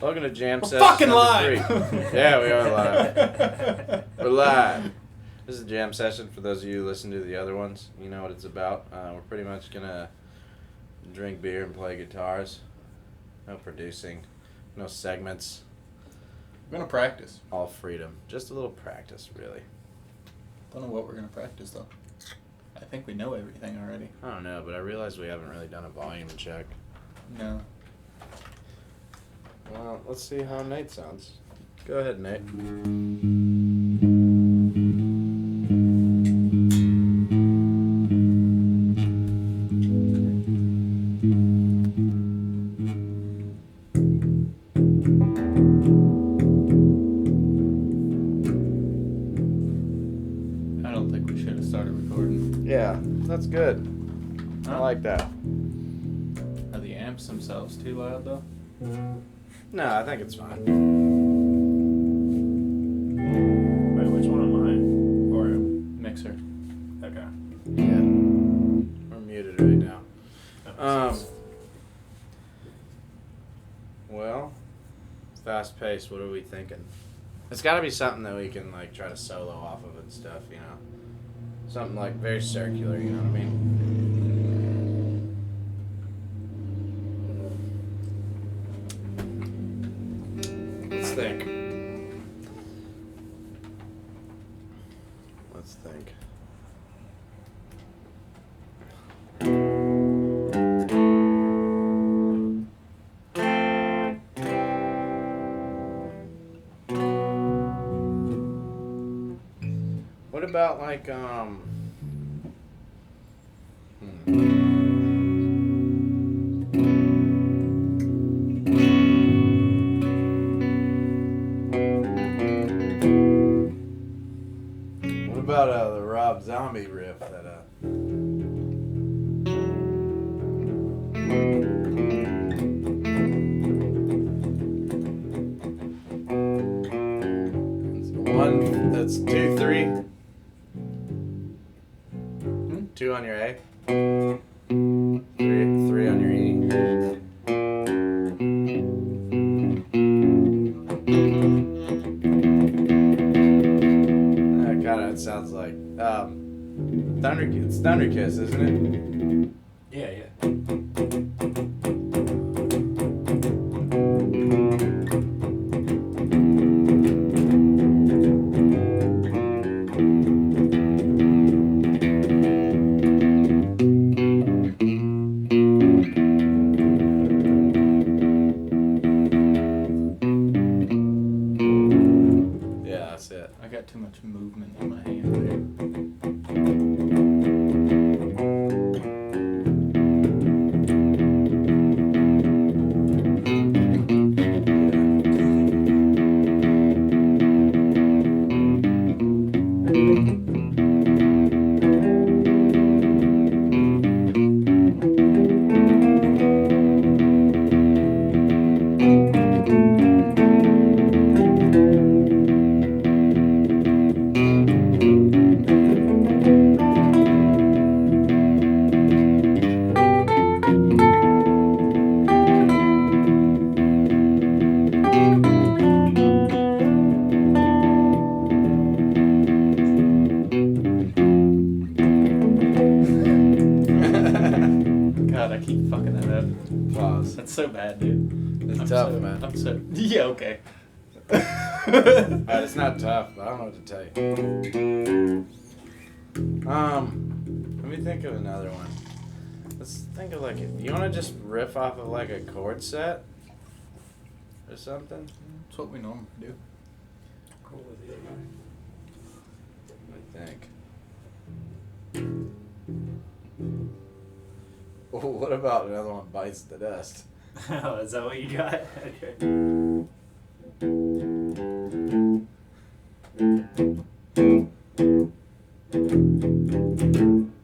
Welcome to Jam We're Session fucking number live. 3. Yeah, we are live. We're live. This is Jam Session. For those of you who listen to the other ones, you know what it's about. We're pretty much going to drink beer and play guitars. No producing. No segments. We're gonna practice. All freedom. Just a little practice, really. Don't know what we're gonna practice though. I think we know everything already. I don't know, but I realize we haven't really done a volume check. No. Well, let's see how Nate sounds. Go ahead, Nate. I don't think we should have started recording. Yeah, that's good. I like that. Are the amps themselves too loud though? No, I think it's fine. Wait, which one am I? Or Mixer. okay. Yeah. We're muted right now. That makes sense. Well, fast paced, what are we thinking? It's gotta be something that we can like try to solo off of and stuff, you know? Something like very circular, you know what I mean? Let's think. Let's think. What about like what about the Rob Zombie riff that it's one that's 2-3. 2 on your A. 3 on your E. Kinda, it sounds like it's Thunder Kiss, isn't it? Yeah. Yeah, that's it. I got too much movement in my hand God, I keep fucking that up. Pause. That's so bad, dude. It's I'm tough, so, man. I'm so... Yeah, okay. It's not tough, but I don't know what to tell you. Let me think of another one. Let's think of like, you want to just riff off of like a chord set or something? That's what we normally do. Cool with you. I think. Oh, what about another one bites the dust? Oh, is that what you got? Okay.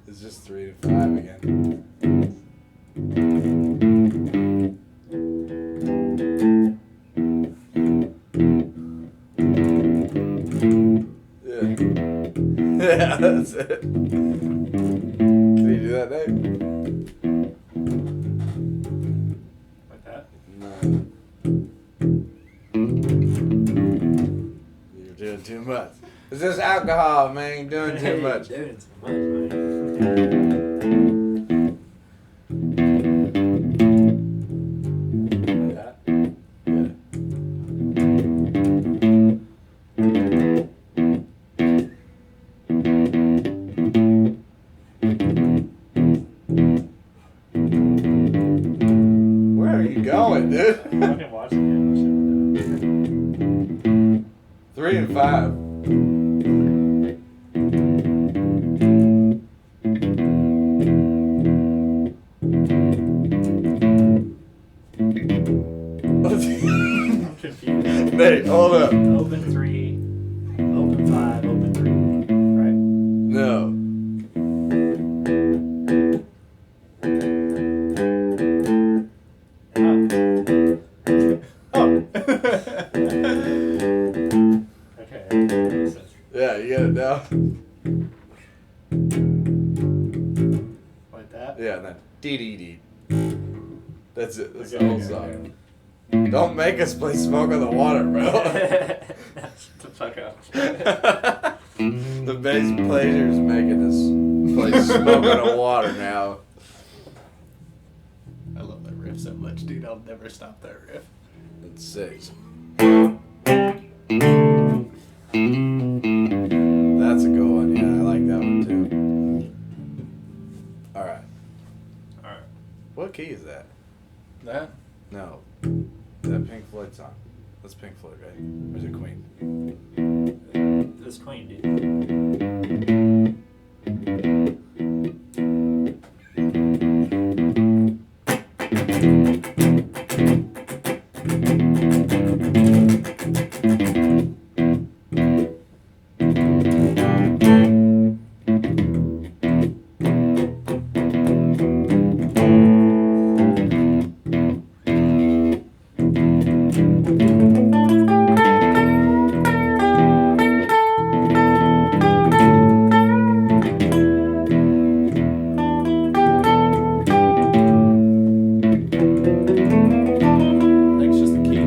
It's just 3 to 5 again. Yeah, that's it. Can you do that, Dave? Like that? No. too much. It's this alcohol, man. You're doing too much. You're doing too much, man. Like that? Yeah. Where are you going, dude? I'm fucking watching it. 3 and 5. I'm confused. Nate, hold up. Open 3, open 5, open 3. Right? No. Oh. Okay. Makes sense. Yeah, you get it now. Like that? Yeah, and then dee dee dee. That's it. That's Okay, the whole okay, song. Don't make us play Smoke on the Water, bro. Shut the fuck up. The bass player's making us play Smoke on the Water now. I love that riff so much, dude. I'll never stop that riff. It's 6. That's a good one. Yeah, I like that one too. All right. Alright. What key is that? That? No. That Pink Floyd song. That's Pink Floyd, right? Or is it Queen? This Queen, dude. I think it's just the key.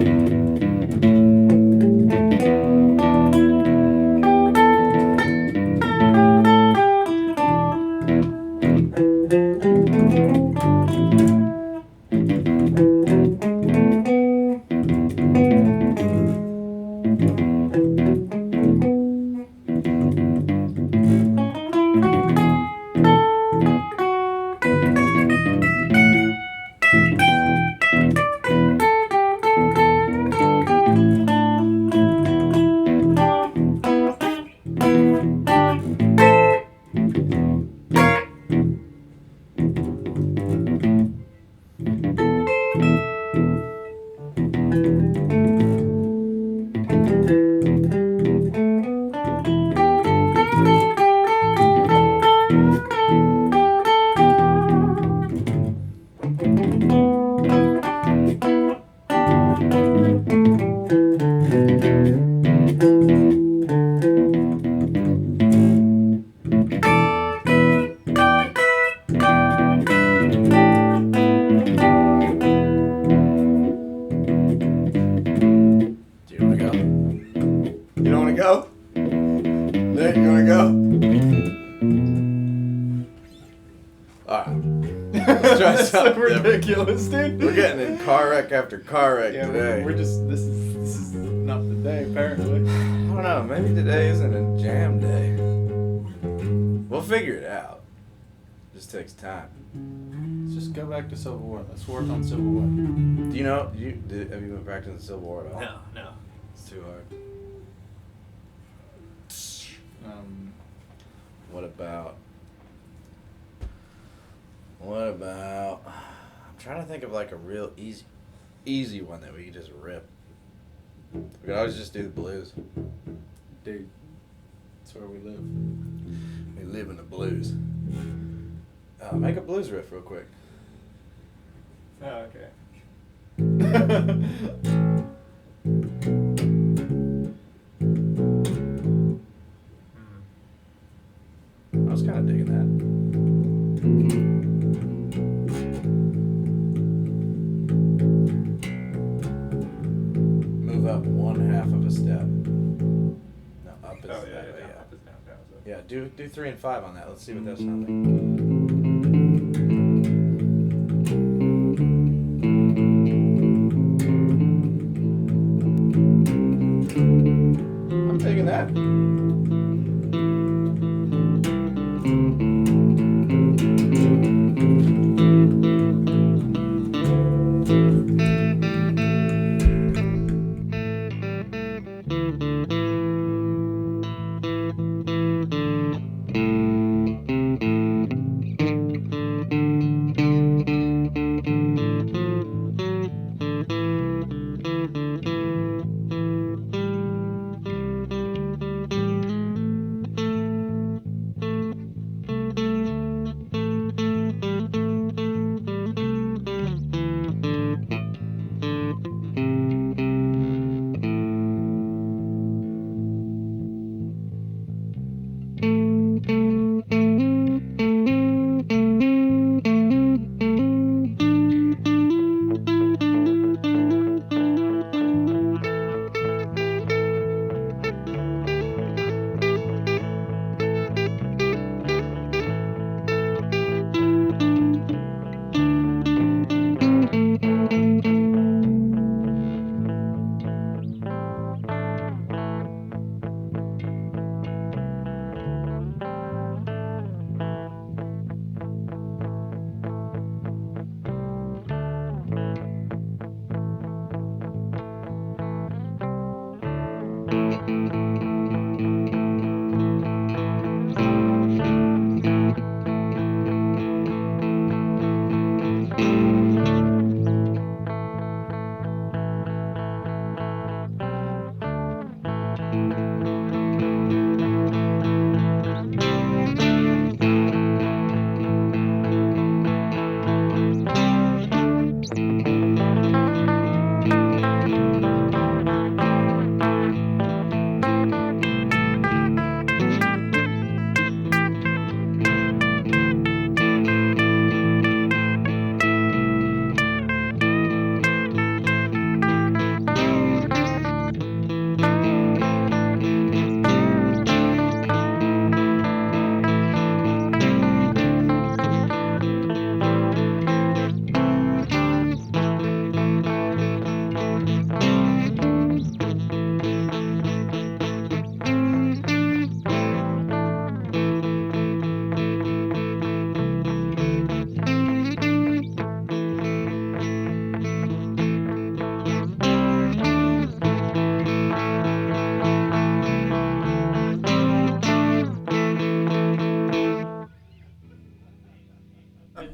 Do you want to go? You don't want to go? Nick, you want to go? Alright. Let's try That's so something different. ridiculous, dude. We're getting in car wreck after car wreck Yeah, today. we're just. This is not the day, apparently. I don't know. Maybe today isn't a jam day. We'll figure it out. Just takes time. Let's just go back to Civil War. Let's work on Civil War. Do you know? Have you been practicing the Civil War at all? No, no. It's too hard. What about? I'm trying to think of like a real easy one that we could just rip. We could always just do the blues. Dude, that's where we live. We live in the blues. Make a blues riff real quick. Oh, okay. I was kind of digging that. Move up 1/2 of a step. No, is Oh, yeah, that yeah, way, down, yeah. up is down, down is up. Yeah, do 3 and 5 on that. Let's see what that sounds like. I'm digging that.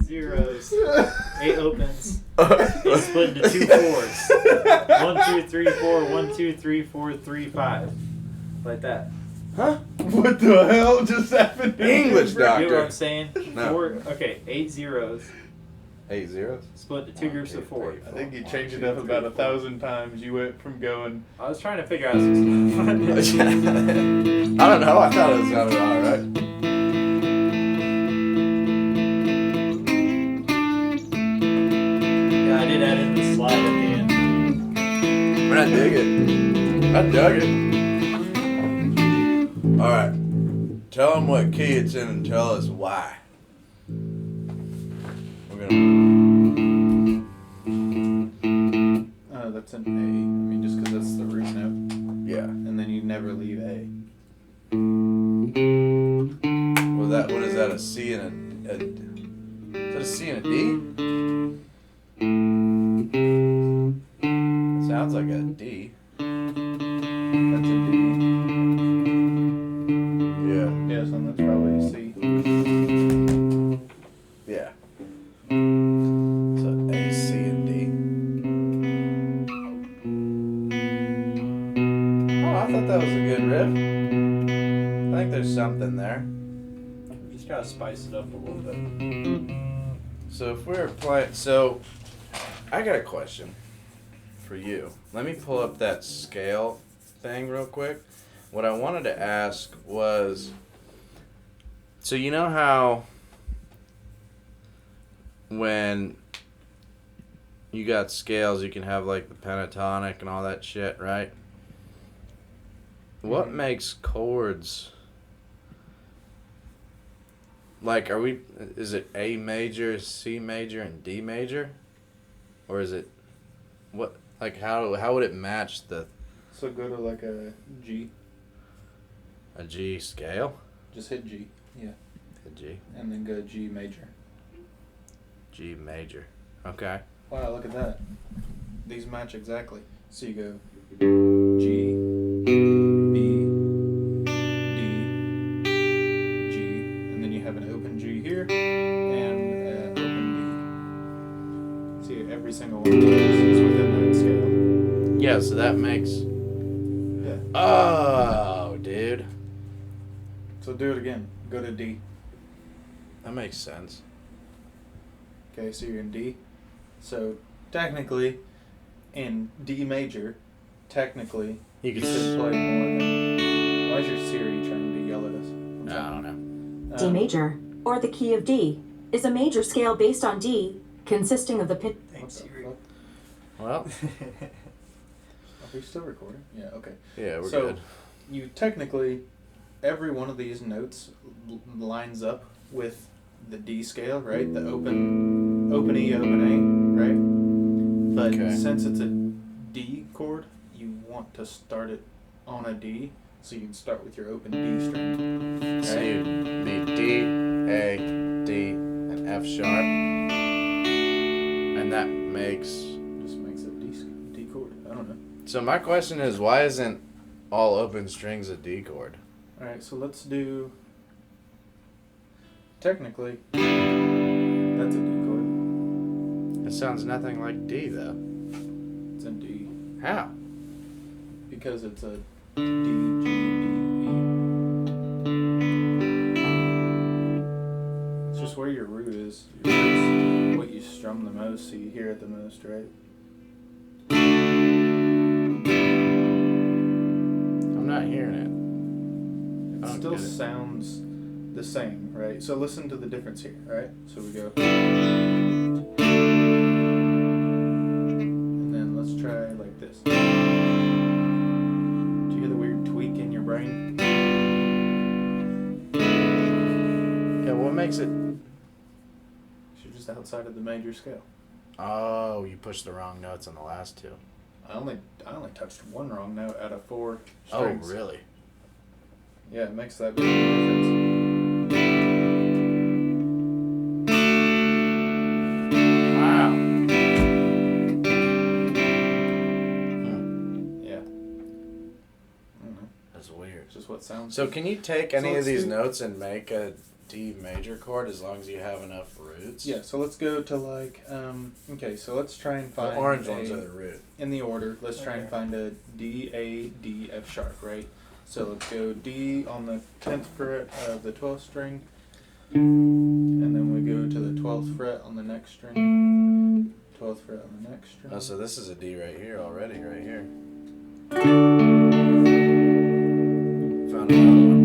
Zeros. 8 opens. It's split into 2 fours. 1, 2, 3, 4. 1, 2, 3, 4, 3, 5. Like that. Huh? What the hell just happened? English You get what doctor. I'm saying? No. 8 zeros. 8 zeros? Split into 2 groups of 4. I think you changed it up about 1,000 times. You went from going. I was trying to figure out some I stuff. don't know. I thought it sounded alright. Yeah, I did add in the slide at the end. But I dig it. I dug it. Alright. Tell them what key it's in and tell us why. We're gonna. That's an A. I mean, just because that's the root note. Yeah. And then you never leave A. Well, what is that? A C and a is that a C and a D? Sounds like a D. That's a D. Yeah. Yeah, so that's probably a C. Yeah. So A, C, and D. Oh, I thought that was a good riff. I think there's something there. You just gotta spice it up a little bit. So if we're playing, so I got a question for you. Let me pull up that scale thing real quick. What I wanted to ask was, so you know how when you got scales, you can have like the pentatonic and all that shit, right? What makes chords? Like, is it A major, C major, and D major? Or is it, what, like, how would it match So go to like a G. a G scale? Just hit G. Yeah. A G. And then go G major. G major. Okay. Wow, look at that. These match exactly. So you go G, B, D, G, and then you have an open G here and an open D. See, every single one of those is within that scale. Yeah, so that makes. Yeah. Oh, dude. So do it again. Go to D. That makes sense. Okay, so you're in D. So technically, in D major, technically, You you could should play more than. Why is your Siri trying to yell at us? What's I up? don't know. D major, or the key of D, is a major scale based on D, consisting of the pitch. What Thanks, the Siri. fuck? Well, Are we still recording? Yeah, okay. yeah, we're So, good. You technically, every one of these notes lines up with the D scale, right? The open E, open A, right? But Okay. since it's a D chord, you want to start it on a D, so you can start with your open D string. So you need D, A, D, and F sharp. And that makes. Just makes it D chord. I don't know. So my question is, why isn't all open strings a D chord? Alright, so let's do. Technically, that's a D chord. It sounds nothing like D, though. It's in D. How? Because it's a D, G, D, E. It's just where your root is. Your root's what you strum the most, so you hear it the most, right? I'm not hearing it. It I don't still get it. sounds the same, right? So listen to the difference here, right? So we go. And then let's try like this. Do you hear the weird tweak in your brain? Yeah, what makes it? You're just outside of the major scale. Oh, you pushed the wrong notes on the last two. I only touched one wrong note out of 4 Oh, strings. really? Yeah, it makes that big difference. Wow. Yeah. I don't know. That's weird. It's just what sounds. So can you take any of let's these do- notes and make a D major chord as long as you have enough roots? Yeah, so let's go to like okay, so let's try and The find orange ones are the root. in the order. Let's try and find a D, A, D, F sharp, right? So let's go D on the 10th fret of the 12th string, and then we go to the 12th fret on the next string, 12th fret on the next string. Oh, so this is a D right here already, right here. Found another one.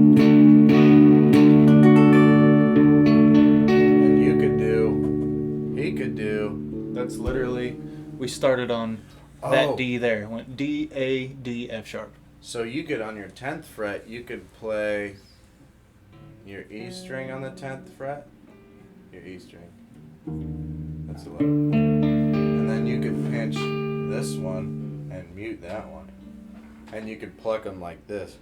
And he could do. That's literally, we started on Oh. that D there. Went D, A, D, F sharp. So you could, on your 10th fret, you could play your E string on the 10th fret. Your E string. That's 11. And then you could pinch this one and mute that one. And you could pluck them like this.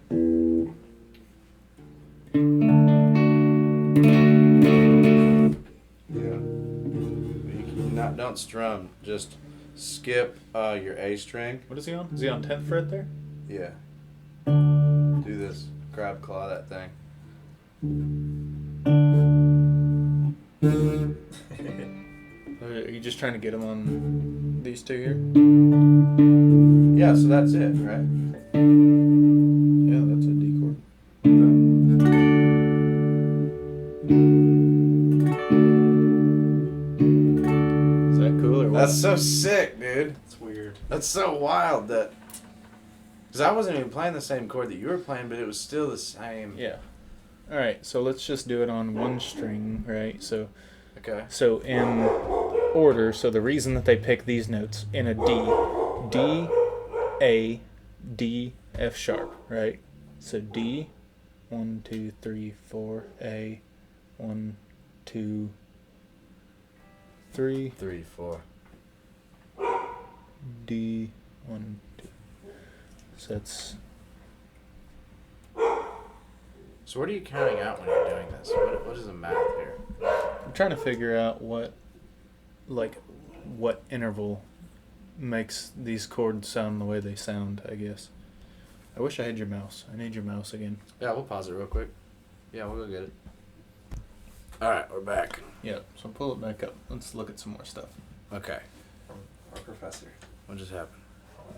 Yeah. You can not, don't strum, just skip your A string. What is he on? Is he on 10th fret there? Yeah. Do this. Crab claw that thing. Are you just trying to get him on these two here? Yeah, so that's it, right? Yeah, that's a D chord. Is that cool or what? That's so sick, dude. It's weird. That's so wild that. Because I wasn't even playing the same chord that you were playing, but it was still the same. Yeah. All right, so let's just do it on one string, right? So in order, so the reason that they pick these notes in a D, D, A, D, F sharp, right? So D, 1, 2, 3, 4. A, 1, 2, 3. 3, 4. D, 1, 2. So that's So what are you counting out when you're doing this? What is the math here? I'm trying to figure out what interval makes these chords sound the way they sound, I guess. I wish I had your mouse. I need your mouse again. Yeah, we'll pause it real quick. Yeah, we'll go get it. Alright, we're back. Yep. So pull it back up. Let's look at some more stuff. Okay. From our professor. What just happened?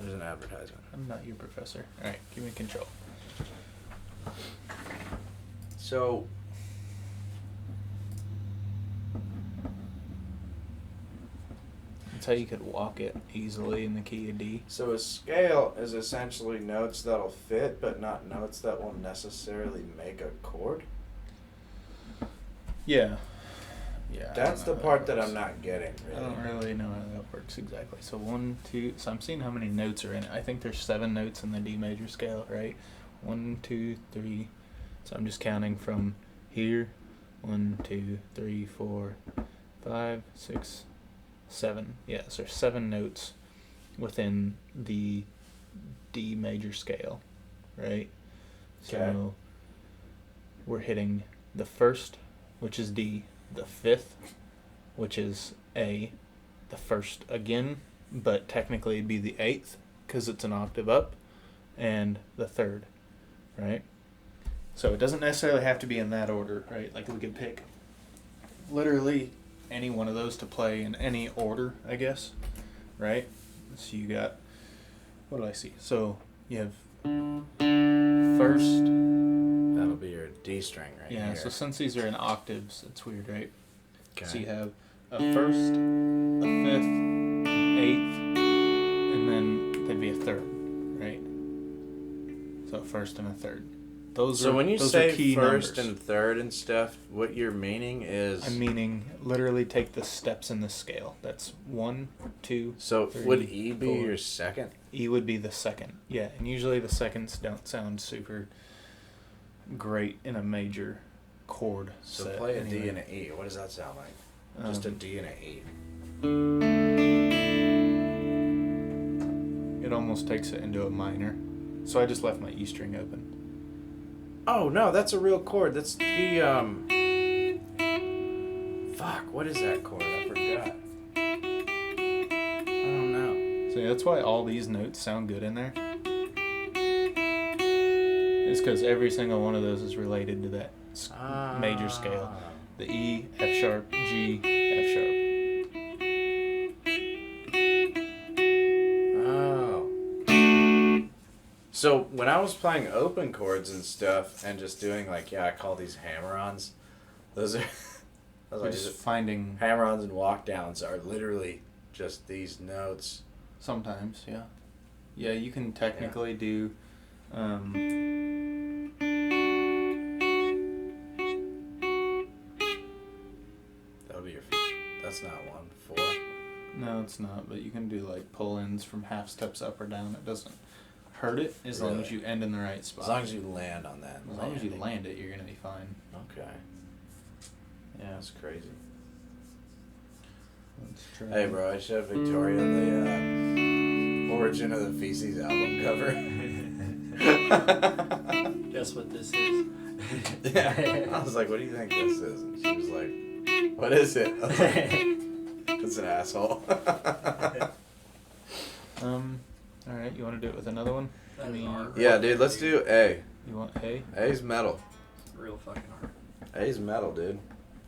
There's an advertisement. I'm not your professor. Alright, give me control. So, That's how you could walk it easily in the key of D. so a scale is essentially notes that'll fit, but not notes that will necessarily make a chord. Yeah. Yeah. I That's the don't know how part that works. I'm not getting, I really. don't really know how that works exactly. So 1, 2. So I'm seeing how many notes are in it. I think there's 7 notes in the D major scale, right? 1, 2, 3. So I'm just counting from here. 1, 2, 3, 4, 5, 6, 7. Yeah, so there's 7 notes within the D major scale, right? Okay. So we're hitting the first, which is D, the fifth, which is A, the first again, but technically it'd be the 8th because it's an octave up, and the third, right? So it doesn't necessarily have to be in that order, right? Like we could pick literally any one of those to play in any order, I guess, right? So you got, what do I see? So you have first. That'll be your D string right Yeah, here. so since these are in octaves, it's weird, right? Okay. So you have a first, a fifth, an eighth, and then there'd be a third, right? So a first and a third. Those So are, when you those say are key first numbers. and third and stuff, what you're meaning is... I'm meaning literally take the steps in the scale. That's 1, 2. So 3, would E be 4. your second? E would be the second. Yeah, and usually the seconds don't sound super great in a major chord So set. play a D anyway. and an E. What does that sound like? Just a D and an E. It almost takes it into a minor. So I just left my E string open. Oh no, that's a real chord. That's the Fuck, what is that chord? I forgot. I don't know. So that's why all these notes sound good in there. It's because every single one of those is related to that major scale. The E, F sharp, G, F sharp. Oh. So when I was playing open chords and stuff and just doing like, I call these hammer-ons. Those are We're just finding hammer-ons and walk-downs are literally just these notes. sometimes, yeah. Yeah, you can technically do That'll be your that's not 1, 4. no, it's not, but you can do like pull-ins from half steps up or down. It doesn't hurt it as long as Really? you end in the right spot. As long as you land on that. As long as you landing. land it, you're gonna be fine. Okay. Yeah. That's crazy. Let's try. Hey, bro, I showed Victoria the Origin of the Feces album cover. Guess what this is? Yeah. I was like, what do you think this is? And she was like, what is it? I was like, it's an asshole. All right, you want to do it with another one? I mean, Yeah, dude, let's do A. you want A? A's metal. Real fucking hard. A's metal, dude.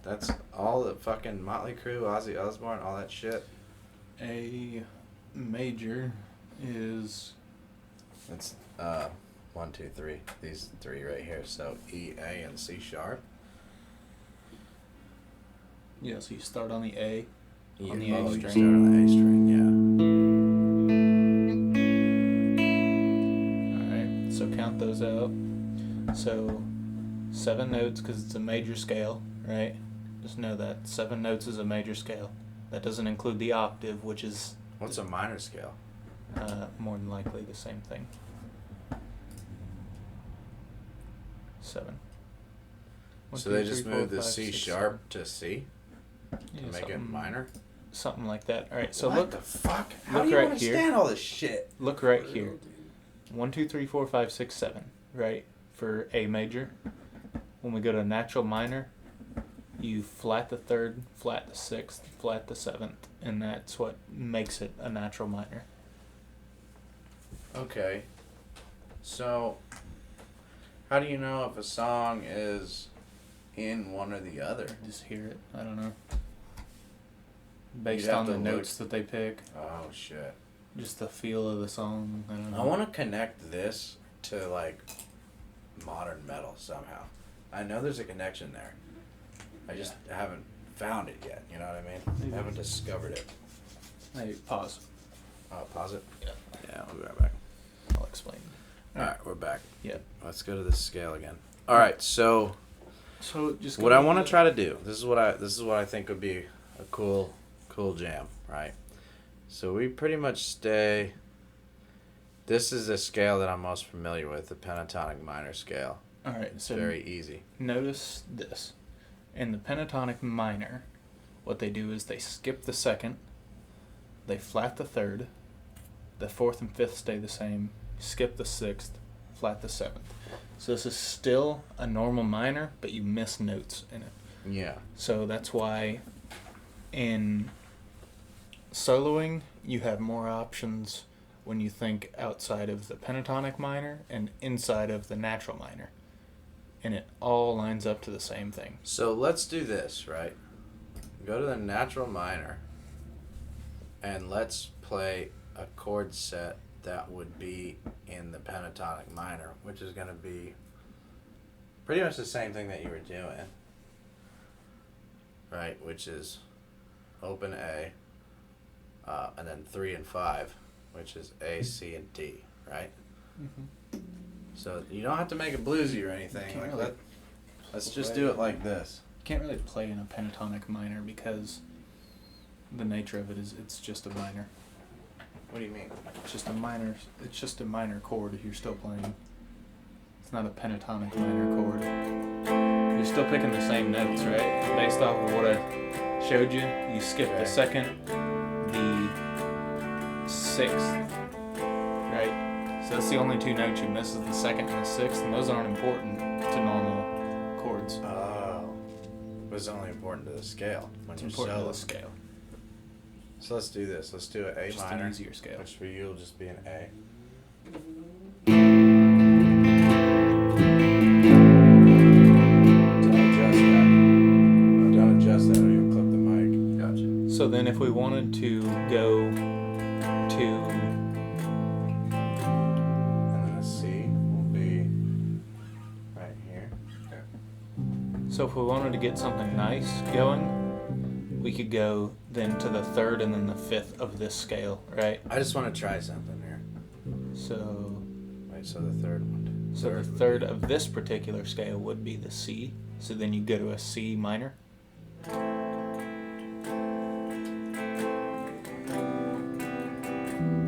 That's all the fucking Motley Crue, Ozzy Osbourne, all that shit. A major is It's 1, 2, 3. These 3 right here. So E, A, and C sharp. yeah. So you start on the A. On the You A start string. on the A string, yeah. All right. So count those out. So 7 notes because it's a major scale, right? Just know that 7 notes is a major scale. That doesn't include the octave, which is What's a minor scale? more than likely the same thing. 7. So they just moved the C sharp to C to Yeah, make it something- minor? Something like that. All right, so what look. the fuck? How look do you right understand all this shit? Look right here. 1, 2, 3, 4, 5, 6, 7. Right, for A major. When we go to natural minor, you flat the 3rd, flat the 6th, flat the 7th, and that's what makes it a natural minor. Okay. So, how do you know if a song is in one or the other? Just hear it. I don't know. Based have on to the look. notes that they pick, Oh, shit. just the feel of the song. I don't know. I want to connect this to, like, modern metal somehow. I know there's a connection there. I just haven't found it yet, you know what I mean? Maybe. I haven't discovered it. Hey, pause. Pause it? Yeah. Yeah, I'll be right back. I'll explain. Alright, we're back. Yep. Let's go to this scale again. Alright, so So just what I want to try to do, this is what I think would be a cool jam, right? So we pretty much stay. This is a scale that I'm most familiar with, the pentatonic minor scale. All right. It's So very easy. notice this. In the pentatonic minor, what they do is they skip the 2nd, they flat the 3rd, the 4th and 5th stay the same, skip the 6th, flat the 7th. So this is still a normal minor, but you miss notes in it. Yeah. So that's why in soloing, you have more options when you think outside of the pentatonic minor and inside of the natural minor. And it all lines up to the same thing. So let's do this, right? Go to the natural minor and let's play a chord set that would be in the pentatonic minor, which is going to be pretty much the same thing that you were doing, right? Which is open A, and then 3 and 5, which is A, C, and D, right? Mm-hmm. So you don't have to make it bluesy or anything. Can't Like really let's just do it like this. You can't really play in a pentatonic minor because the nature of it is it's just a minor. What do you mean? It's just a minor. It's just a minor chord. You're still playing. It's not a pentatonic minor chord. You're still picking the same notes, right? Based off of what I showed you, you skip the 2nd, the 6th, right? So that's the only 2 notes you miss is the 2nd and the 6th, and those aren't important to normal chords. Oh, but it's only important to the scale when It's you're important to solo. the scale. So let's do this. Let's do an A Just minor, an easier scale. which for you will just be an A. Don't adjust that or you'll clip the mic. Gotcha. So then if we wanted to go to And then a C will be right here. So if we wanted to get something nice going, we could go then to the 3rd and then the 5th of this scale, right? I just want to try something here. So Wait, so the third one. so the 3rd of this particular scale would be the C. So then you go to a C minor.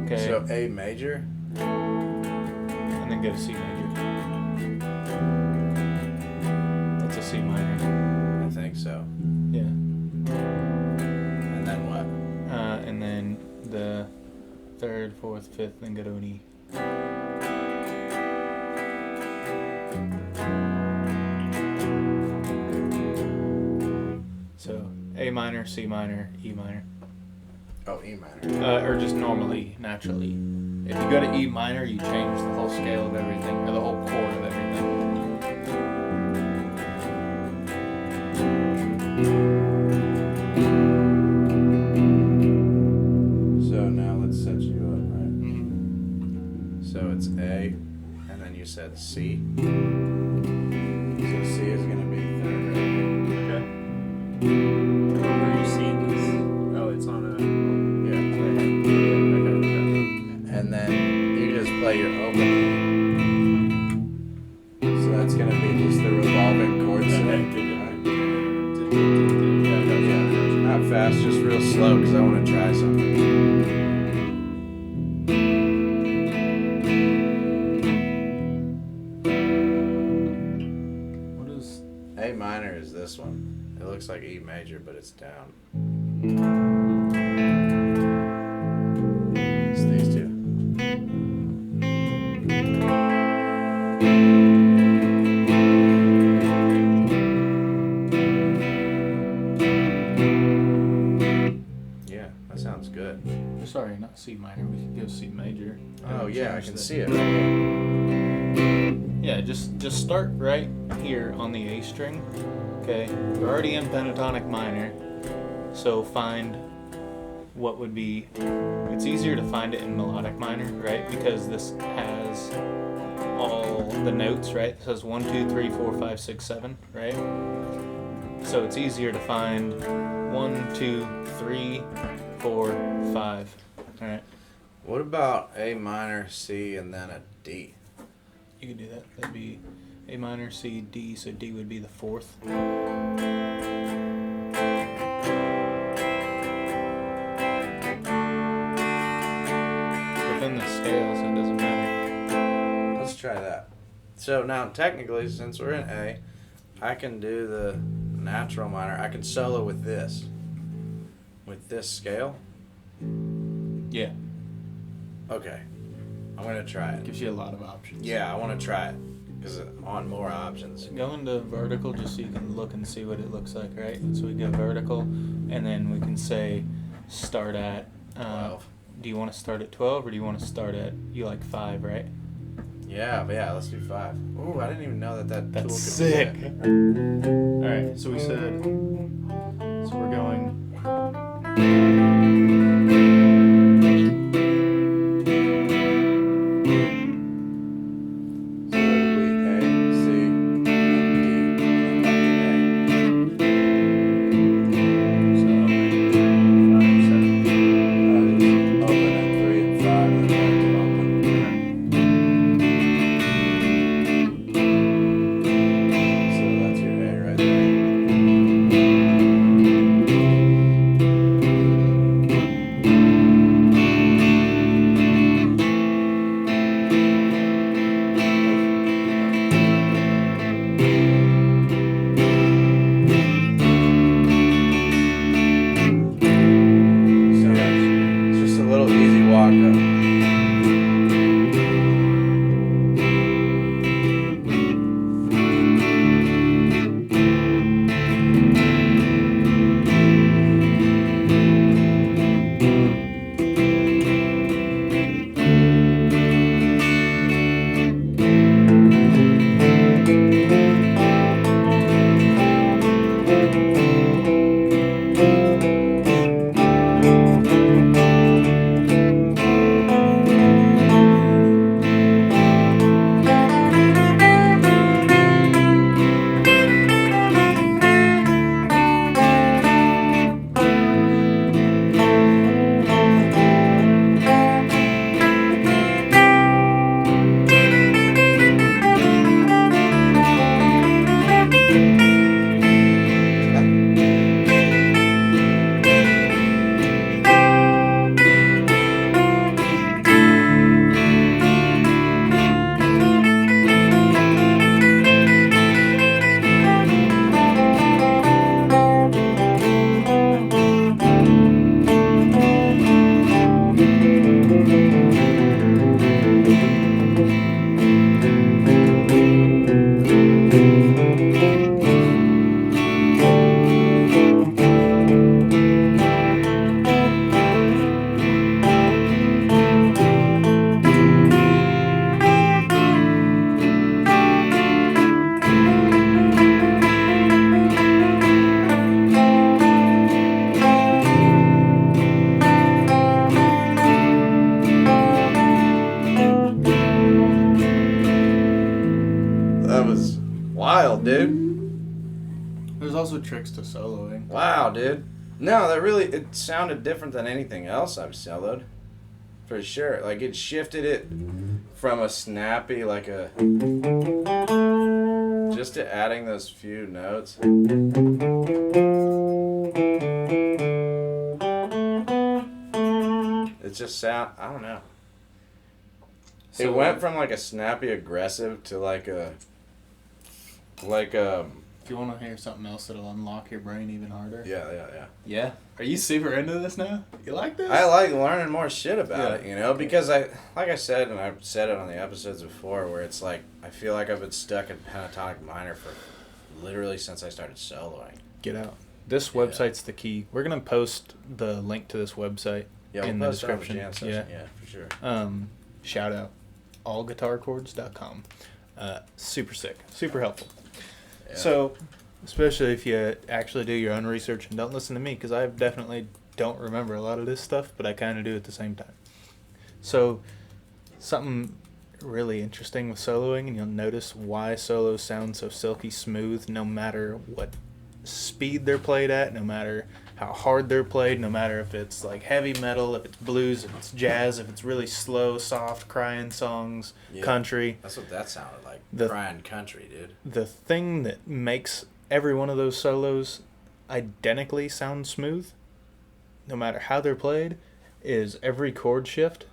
Okay. So A major. And then go to C major. That's a C minor. I think so. Yeah. And then what? And then the 3rd, 4th, 5th, then go to an E. So A minor, C minor, E minor. Oh, E minor. Or just normally, naturally. If you go to E minor, you change the whole scale of everything, or the whole chord of everything. So now let's set you up, right? Mm-hmm. So it's A, and then you said C. So C is going to be 3rd right Okay. Where are you seeing this? Oh, it's on a. here. Yeah, right here. And then you just play your open. So that's going to be just the revolving chord set. Okay. Yeah, not fast, just real slow because I want to try something. this one. It looks like E major, but it's down. It's these two. Yeah, that sounds good. Sorry, not C minor. We could go C major. Oh yeah, I Change can the- see it. Right here. Yeah, just start right here on the A string. Okay, we're already in pentatonic minor, so find what would be. It's easier to find it in melodic minor, right? Because this has all the notes, right? It says 1, 2, 3, 4, 5, 6, 7, right? So it's easier to find 1, 2, 3, 4, 5. All right, What about A minor, C, and then a D? you could do that. That'd be A minor, C, D. So D would be the fourth. Within the scale, so it doesn't matter. Let's try that. So now, technically, since we're in A, I can do the natural minor. I can solo with this scale. Yeah, Okay, I'm gonna try it. gives you a lot of options. Yeah, I want to try it because on more options. Go into vertical just so you can look and see what it looks like, right? So we go vertical, and then we can say start at 12. Do you want to start at 12 or do you want to start at, you like 5, right? Yeah, but yeah, let's do 5. Ooh, I didn't even know that tool That's could sick. do that. Alright, so we said, so we're going. So it'll be A, C, and D, and then back to So open 5, 7. A. Just open at 3 and 5, and then back to open. So that's your A right there. So it's just a little easy walk up. That was wild, dude. There's also tricks to soloing. Wow, dude. No, that really, it sounded different than anything else I've soloed. For sure. Like, it shifted it from a snappy, like a... just to adding those few notes. It just sound, I don't know. So It went from like a snappy aggressive to like a you want to hear something else that'll unlock your brain even harder. Yeah. Yeah. Are you super into this now? You like this? I like learning more shit about it, Yeah. because like I said, and I've said it on the episodes before, where it's like I feel like I've been stuck in pentatonic minor for literally since I started soloing. Get out. This website's the key. We're gonna post the link to this website in the description. Yeah, for sure. Shout out allguitarchords.com. Super sick. Super helpful. Yeah. So, especially if you actually do your own research and don't listen to me, because I definitely don't remember a lot of this stuff, but I kind of do at the same time. So, something really interesting with soloing, and you'll notice why solos sound so silky smooth no matter what speed they're played at, no matter how hard they're played, no matter if it's like heavy metal, if it's blues, if it's jazz, if it's really slow, soft, crying songs, country. That's what that sounded like. The- Crying country, dude. The thing that makes every one of those solos identically sound smooth, no matter how they're played, is every chord shift.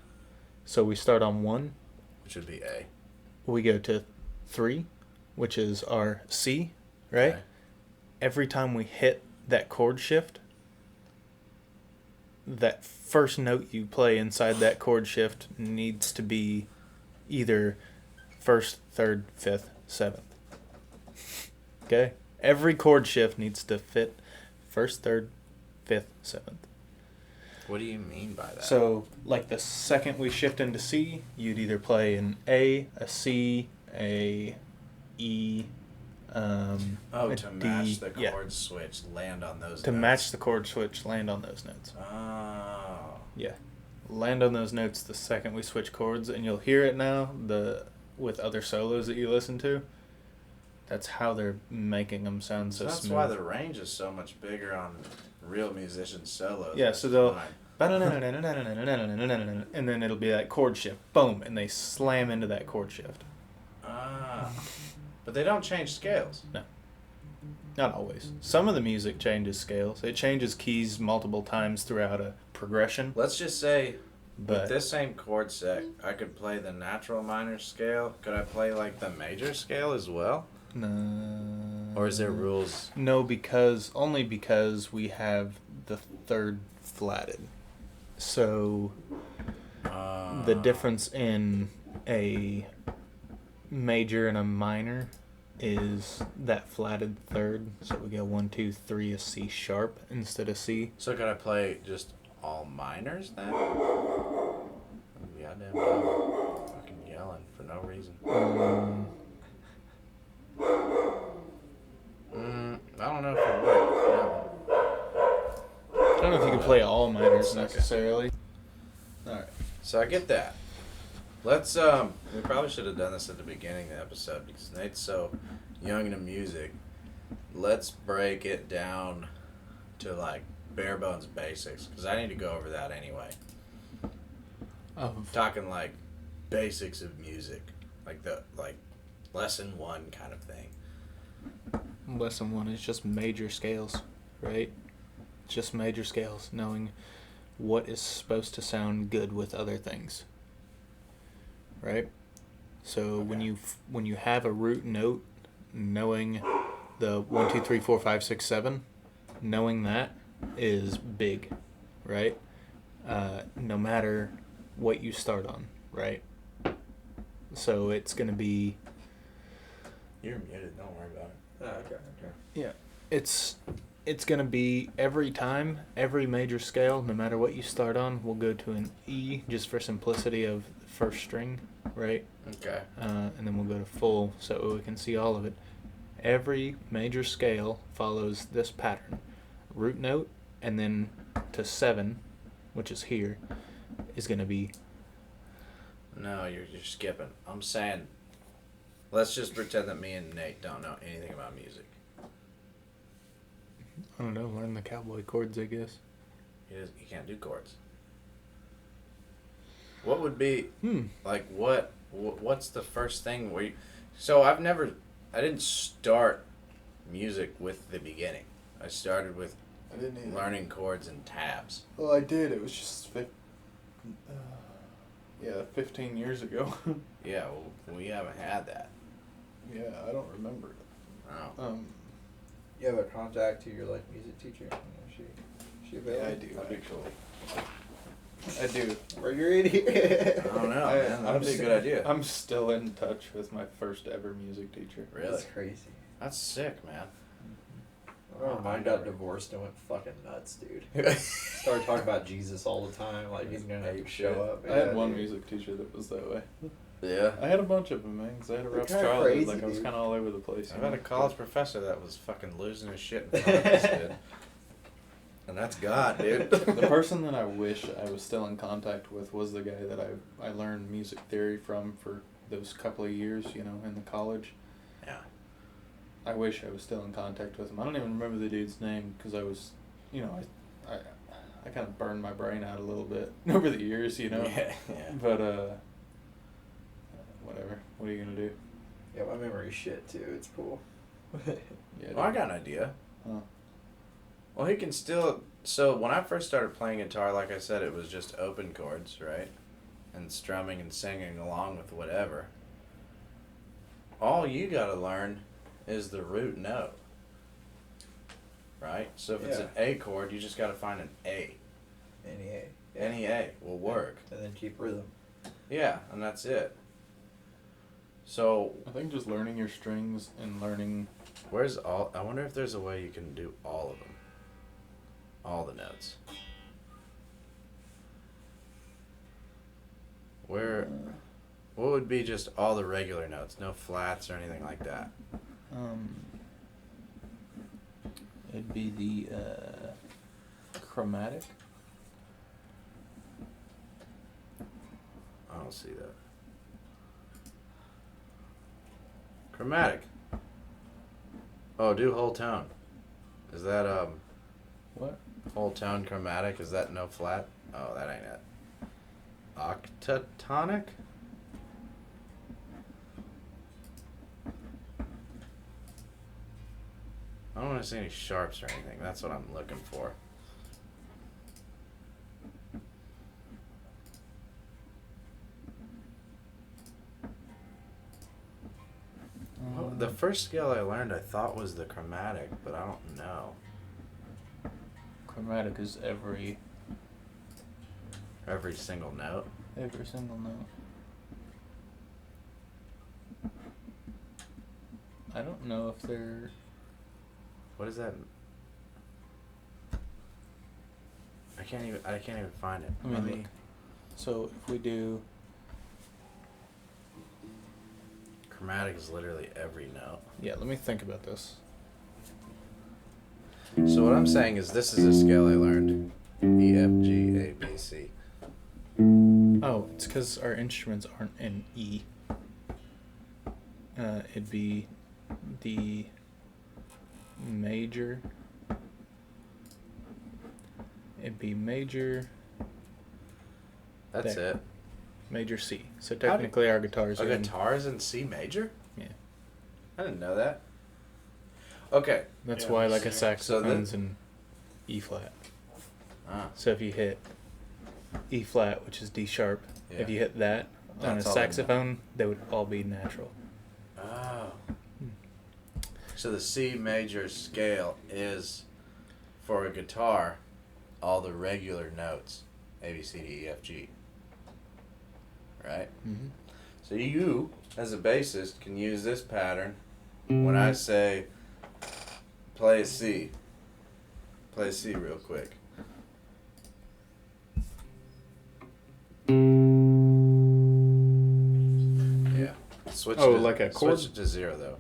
So we start on 1. Which would be A. We go to 3, which is our C, right? Okay. Every time we hit that chord shift, that first note you play inside that chord shift needs to be either 1st, 3rd, 5th, 7th. Okay? Every chord shift needs to fit 1st, 3rd, 5th, 7th. What do you mean by that? So, like the second we shift into C, you'd either play an A, a C, a E, a to match D. the Yeah. chord switch, land on those To notes. match the chord switch, land on those notes. Oh. Yeah. Land on those notes the second we switch chords, and you'll hear it now with other solos that you listen to. That's how they're making them sound so That's smooth. why the range is so much bigger on real musician solos. Yeah, so they'll... Fine. and then it'll be that chord shift. Boom. And they slam into that chord shift. Ah. But they don't change scales. No. Not always. Some of the music changes scales. It changes keys multiple times throughout a progression. Let's just say But with this same chord set, I could play the natural minor scale. Could I play like the major scale as well? no. Or is there rules? No, only because we have the 3rd flatted. So the difference in a major and a minor is that flatted 3rd. So we go 1, 2, 3, a C sharp instead of C. So could I play just all minors then? Goddamn dumb. Fucking yelling for no reason. I don't know if it would. I don't know if you can play all minors necessarily. Alright. So I get that. Let's we probably should have done this at the beginning of the episode because Nate's so young into music. Let's break it down to like bare bones basics because I need to go over that anyway. Talking like basics of music, like lesson 1 kind of thing. Lesson 1 is just major scales, right? Just major scales, knowing what is supposed to sound good with other things, right? So when you have a root note, knowing the 1, 2, 3, 4, 5, 6, 7, knowing that is big, right? No matter what you start on, right? So it's gonna be. You're muted. Don't worry about it. Okay. Yeah, it's gonna be every time, every major scale, no matter what you start on, we'll go to an E just for simplicity of the first string, right? Okay. And then we'll go to full so we can see all of it. Every major scale follows this pattern: root note, and then to 7, which is here, is gonna be. No, you're skipping. I'm saying, let's just pretend that me and Nate don't know anything about music. I don't know, learn the cowboy chords, I guess. He can't do chords. What would be like what's the first thing where you, so I didn't start music with the beginning. I started with I didn't either. learning chords and tabs. Well, I did. It was just 15 years ago. Yeah, well, we haven't had that. Yeah, I don't remember it. Oh. You have a contact to your like music teacher? She available? Yeah, I do. That'd be Actually, I do. Or you're in I here. don't know, man. That'd be a good idea. I'm still in touch with my first ever music teacher. Really? That's crazy. That's sick, man. I remember mine got divorced and went fucking nuts, dude. Started talking about Jesus all the time, like he's gonna Ape show shit. up. I had Yeah, one dude. music teacher that was that way. Yeah. I had a bunch of them, man, 'cause I had a They're rough kinda childhood. crazy, Like I was dude. kind of all over the place. I've had a college professor that was fucking losing his shit in front of us, dude. And that's God, dude. The person that I wish I was still in contact with was the guy that I learned music theory from for those couple of years, you know, in the college. Yeah. I wish I was still in contact with him. I don't even remember the dude's name because I was, you know, I kind of burned my brain out a little bit over the years, you know. Yeah, yeah. But whatever. What are you gonna do? Yeah, my memory's shit too. It's cool. Yeah. Well, I got an idea. Huh. Well, he can still. So when I first started playing guitar, like I said, it was just open chords, right? And strumming and singing along with whatever. All you gotta learn is the root note. Right? So if it's an A chord, you just gotta find an A. Any A. Any A will work. And then keep rhythm. Yeah, and that's it. So I think just learning your strings and learning. where's all? I wonder if there's a way you can do all of them. All the notes. Where? What would be just all the regular notes? No flats or anything like that. It'd be the chromatic. I don't see that. Chromatic. Oh, do whole tone. Is that What? whole tone chromatic? Is that no flat? Oh, that ain't it. Octatonic? I don't want to see any sharps or anything. That's what I'm looking for. Well, the first scale I learned I thought was the chromatic, but I don't know. Chromatic is every Every single note. single note. I don't know if they're. What is that? I can't even find it. Let me look. So if we do. Chromatic is literally every note. Yeah, let me think about this. So what I'm saying is this is a scale I learned. E, F, G, A, B, C. Oh, it's because our instruments aren't in E. It'd be the major. It'd be major, That's There. it. major C. So How do- technically our guitars A are in. guitar is in C major? Yeah. I didn't know that. Okay. That's Yeah, why like a so saxophone's in E flat. Ah, So if you hit E flat, which is D sharp, yeah. if you hit that on a That's all they know. saxophone, they would all be natural. Oh. So the C major scale is, for a guitar, all the regular notes. A, B, C, D, E, F, G. Right? Mm-hmm. So you, as a bassist, can use this pattern when I say, play a C. Play a C real quick. Yeah. Switch Oh, to, like a chord? Switch it to 0 though.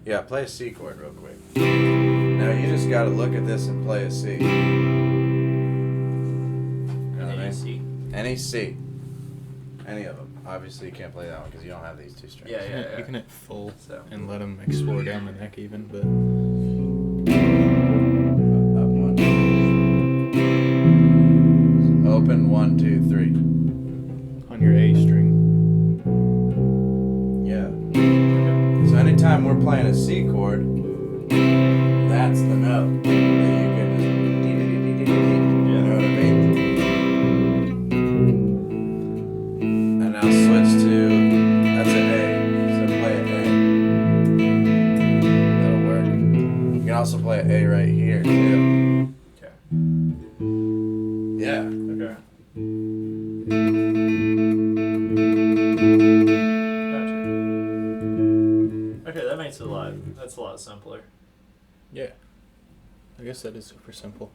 Yeah, play a C chord real quick. Now you just gotta look at this and play a C. You know what I mean? C. Any C. Any of them. Obviously you can't play that one because you don't have these two strings. Yeah, yeah, yeah. You can hit full So. and let them explore down the neck even, but Up 1. Open 1, 2, 3. on your A string. Yeah. So anytime we're playing a C chord, that's the note that you can just. You know what I mean? And now switch to. That's an A. So play an A. That'll work. You can also play an A That's a lot simpler. Yeah. I guess that is super simple.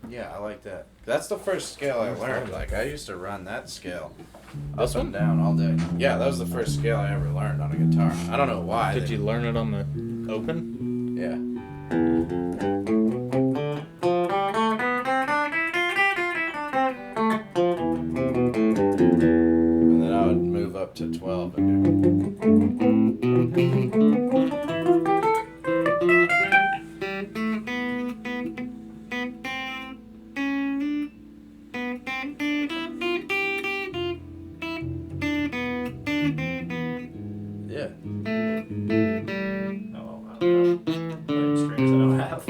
Yeah, I like that. That's the first scale I learned. Like, I used to run that scale This up and down all day. Yeah, that was the first scale I ever learned on a guitar. I don't know why. Did you learn it on the open? Yeah. And then I would move up to 12 and yeah. Oh, I don't know. Playing strings I don't have.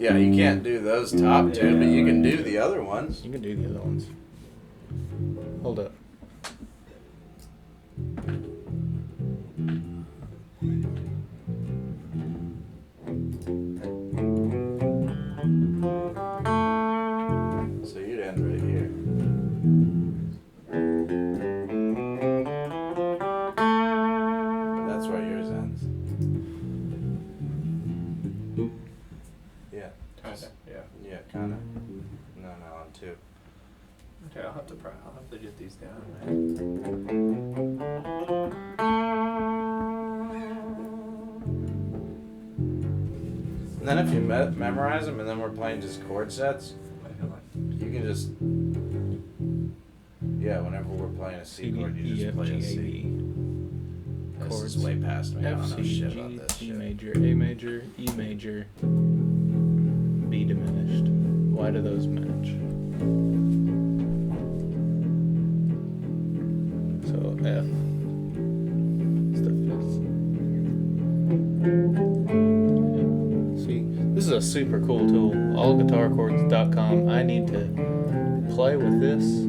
Yeah, you can't do those top two, but you can do the other ones. You can do the other ones. Hold up. So you'd end right here. That's where yours ends. Yeah. Kinda, yeah. Yeah, kind of. No, on two. Okay, I'll have to get these down, man. And then if you memorize them, and then we're playing just chord sets, you can just, yeah, whenever we're playing a C chord, you just play a C. This Chords. is way past me. I F, don't know C, shit G, about this C shit. major, A major, E major, B diminished. Why do those match? So F is the fifth. See, this is a super cool tool. AllGuitarChords.com. I need to play with this. You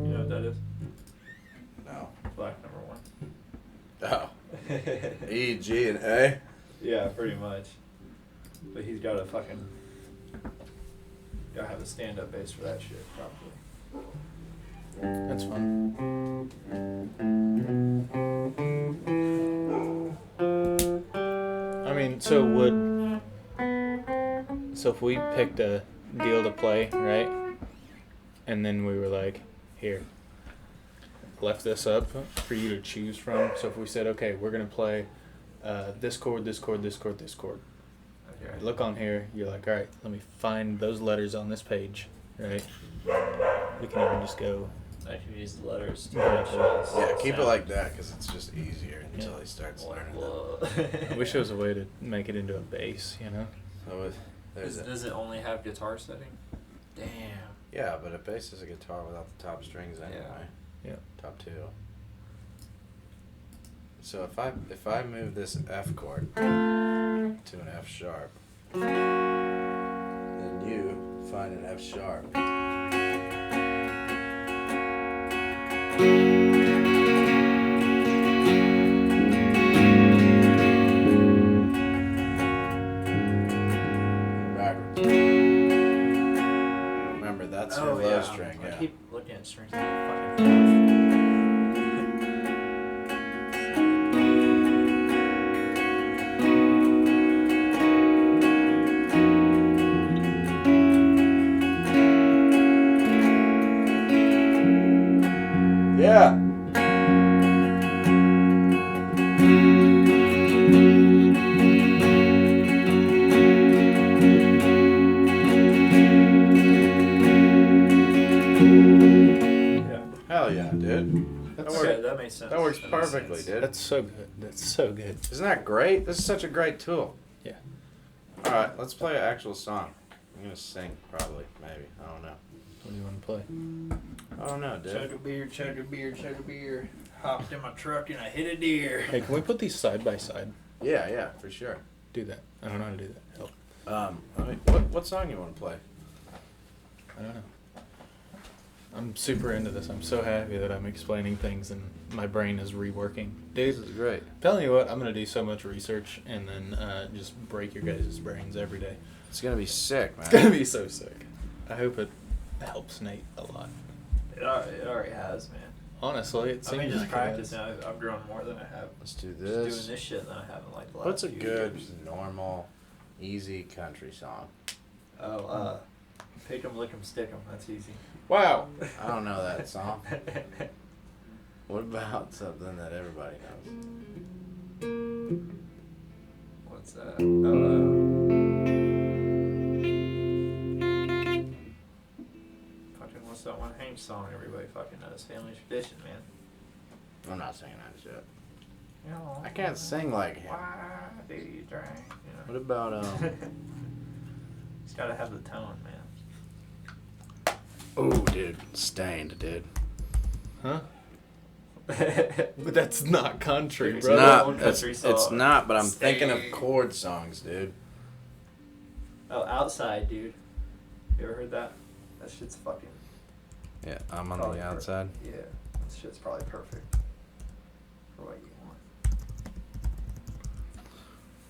know what that is? No. Black number 1. Oh. E, G, and A? Yeah, pretty much. But he's gotta have a stand-up bass for that shit, probably. That's fun. I mean, so if we picked a deal to play, right? And then we were like, here, left this up for you to choose from. So if we said, okay, we're going to play this chord, this chord, this chord, this chord. Okay. You look on here, you're like, all right, let me find those letters on this page, right? We can even just go. I can use the letters to Yeah. make sure it's Yeah, keep it sound. like that, because it's just easier until Yeah. he starts learning them. Whoa. I wish there was a way to make it into a bass, you know? So there's Does it only have guitar setting? Damn. yeah, but a bass is a guitar without the top strings anyway. Yeah. Top two. So if I move this F chord to an F sharp, then you find an F sharp. Backwards. Remember, that's your low string. I Yeah. keep looking at strings like a fucking Yeah. yeah. Hell yeah, dude. Okay, that makes sense. That works makes perfectly, sense. dude. That's so good. That's so good. Isn't that great? This is such a great tool. Yeah. All right, let's play an actual song. I'm gonna sing, probably, maybe. I don't know. What do you want to play? I don't know, Chug dude. a beer, chug a beer, chug a beer. Hopped in my truck and I hit a deer. Hey, can we put these side by side? Yeah, for sure. Do that. I don't know how to do that. Help. What song you want to play? I don't know. I'm super into this. I'm so happy that I'm explaining things and my brain is reworking. This Dude, is great. telling you what, I'm going to do so much research and then just break your guys' brains every day. It's gonna be sick, man. It's going to be so sick. I hope it helps Nate a lot. It already has, man. Honestly, it I seems mean, just like practice. it Now I've grown more than I have. Let's do Just doing this. this shit than I have in like the last What's a few good, years. normal, easy country song? Oh, pick 'em, lick 'em, stick 'em. That's easy. Wow. I don't know that song. What about something that everybody knows? What's that? Fucking what's that one Hank song everybody fucking knows? Family Tradition, man. I'm not singing that shit. You know, I can't sing like him. why do you drink? You know. What about, Just gotta have the tone, man. oh, dude, Stained, dude. Huh? But that's not country, It's bro. not. Not, Country it's song. not, but I'm thinking of Stained. chord songs, dude. Oh, Outside, dude. You ever heard that? That shit's fucking. Yeah, I'm on Probably the outside. Yeah, that shit's probably perfect for what you want.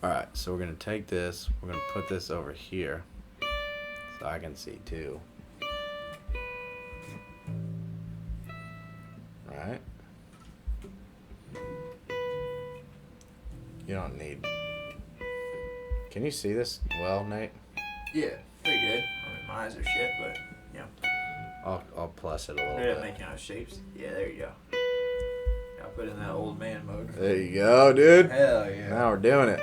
Alright, so we're going to take this, we're going to put this over here so I can see too. Right? You don't need. Can you see this well, Nate? Yeah, pretty good. I mean, my eyes are shit, but yeah. I'll plus it a little They're bit. making out shapes. Yeah, there you go. Gotta put in that old man mode. There you go, dude. Hell yeah. Now we're doing it.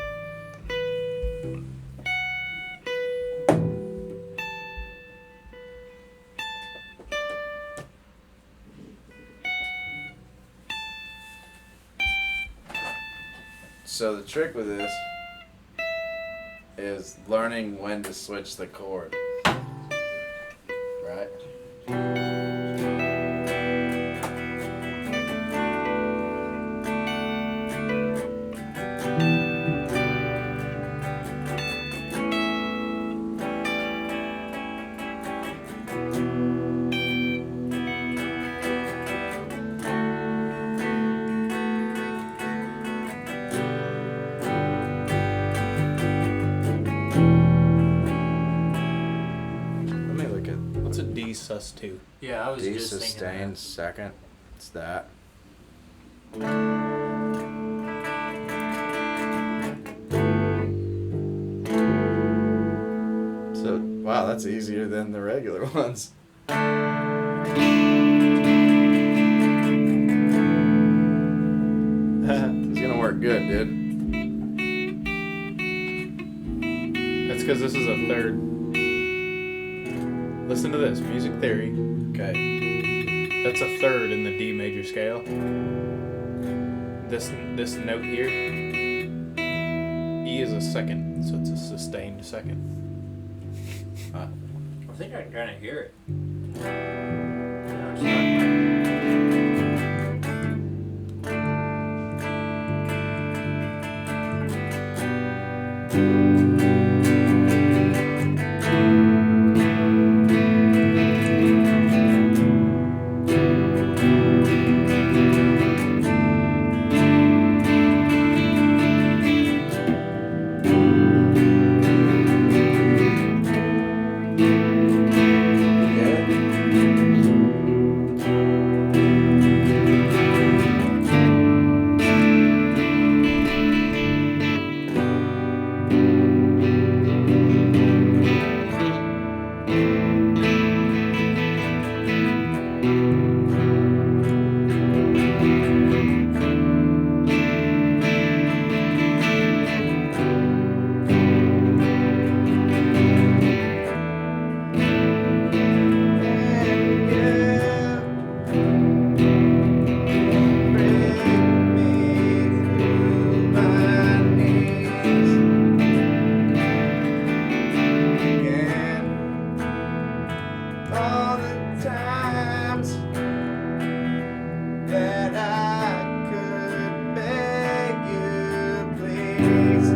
So the trick with this is learning when to switch the chord. Right? Let me look at What's a D sus2? Yeah, I was D just thinking sustained second. It's that. So, wow, that's easier than the regular ones. It's gonna work good, dude. That's because this is a third. Listen to this, music theory. Okay. That's a third in the D major scale. This note here, E is a second, so it's a sustained second. Huh. that. I think I can kind of hear it. Yeah, it's not- All the times that I could beg you, please.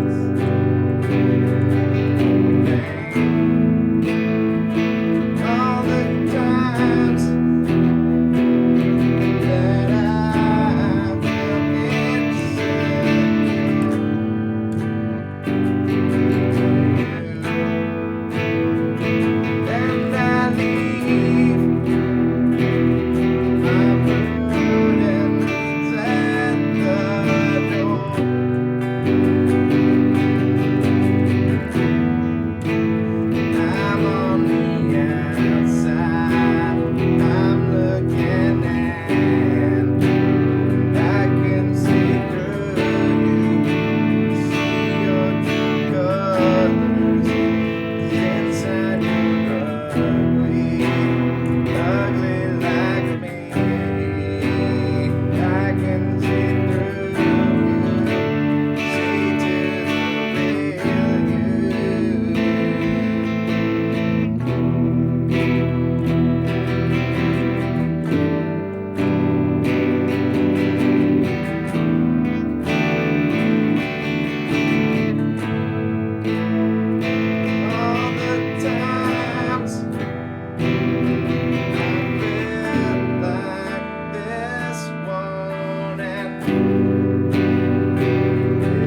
All the times that I felt insecure. And I leave my room.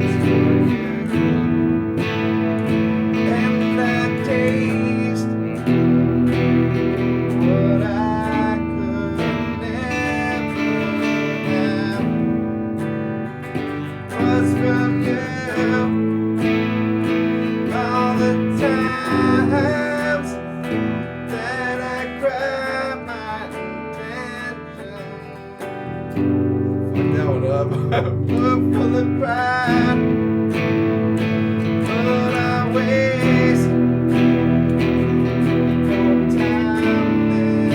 It's for you. And I taste what I could never have was from you. All the times that I cried my intention. Fuck that one up. Full of pride. But I waste more time than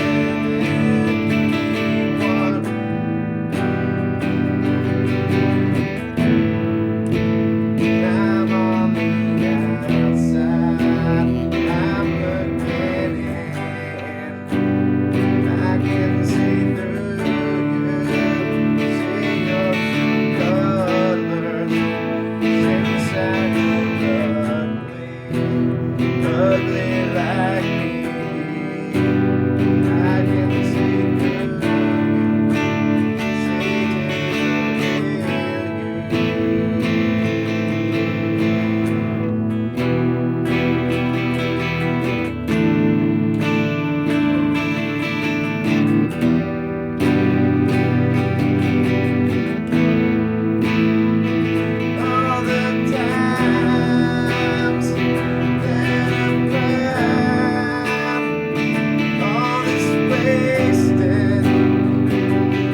anyone. I'm on the outside. I'm looking in. I can see through you. See your colors inside you. Ugly like me. I can see through you. See all the times that I've cried, all this wasted,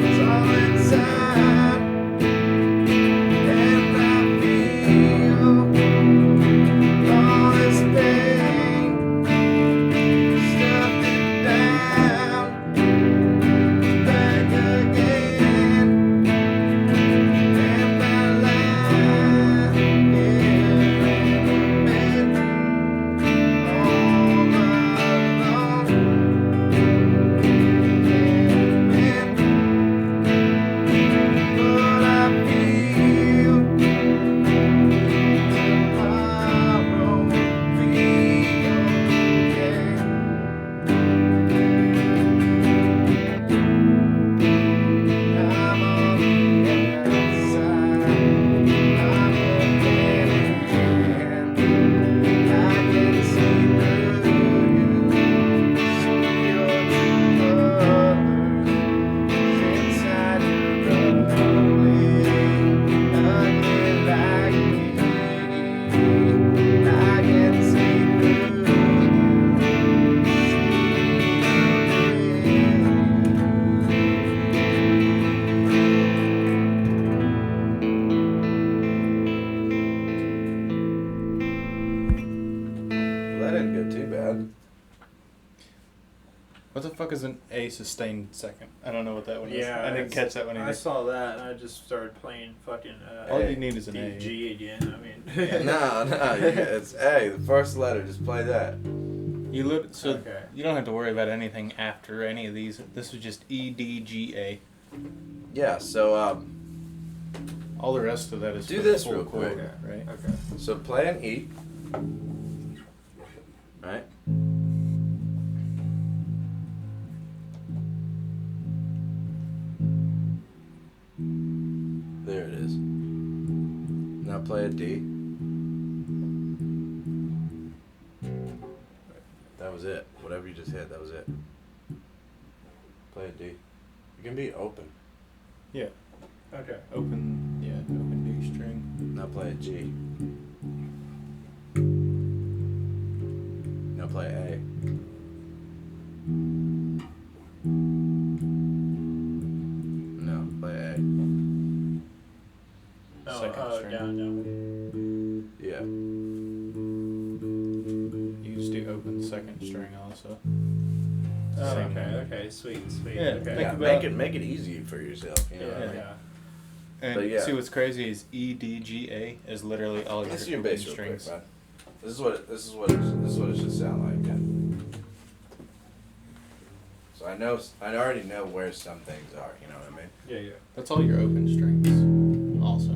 it's all inside, and I feel all this pain, stuffed it down, back again. And I lie here in bed all alone. But I feel tomorrow will be okay. I'm on the outside. I'm looking in. I can see through you. See your true colors inside your ugly like me. I can see through you. Well, that didn't go too bad. What the fuck is an A sustained second? I don't know what that one is. Yeah, I didn't catch that one I either. saw that and I just started playing fucking All you need is an A. G again. I mean, No, it's A. The first letter. Just play that. So Okay. you don't have to worry about anything after any of these. This was just E, D, G, A. Yeah. So All the rest of that is Do for this the full real quick. chord, right? Okay. So play an E. Right? There it is. Now play a D. That was it. Whatever you just hit, that was it. Play a D. You can be open. Yeah. Okay. Open D string. Now play a G. Now play A. No, play A. Second string. Down. Yeah. You just do open second string also. Oh, Same okay. one. Okay. Sweet. Yeah, Okay. think Yeah, about- make it easy for yourself. You know what I Yeah. mean? Yeah. And But yeah. see what's crazy is E, D, G, A is literally all your Let's do your open bass real quick, strings. bud. This is what it should sound like. Yeah. So I already know where some things are. You know what I mean? Yeah. Yeah. That's all your open strings also.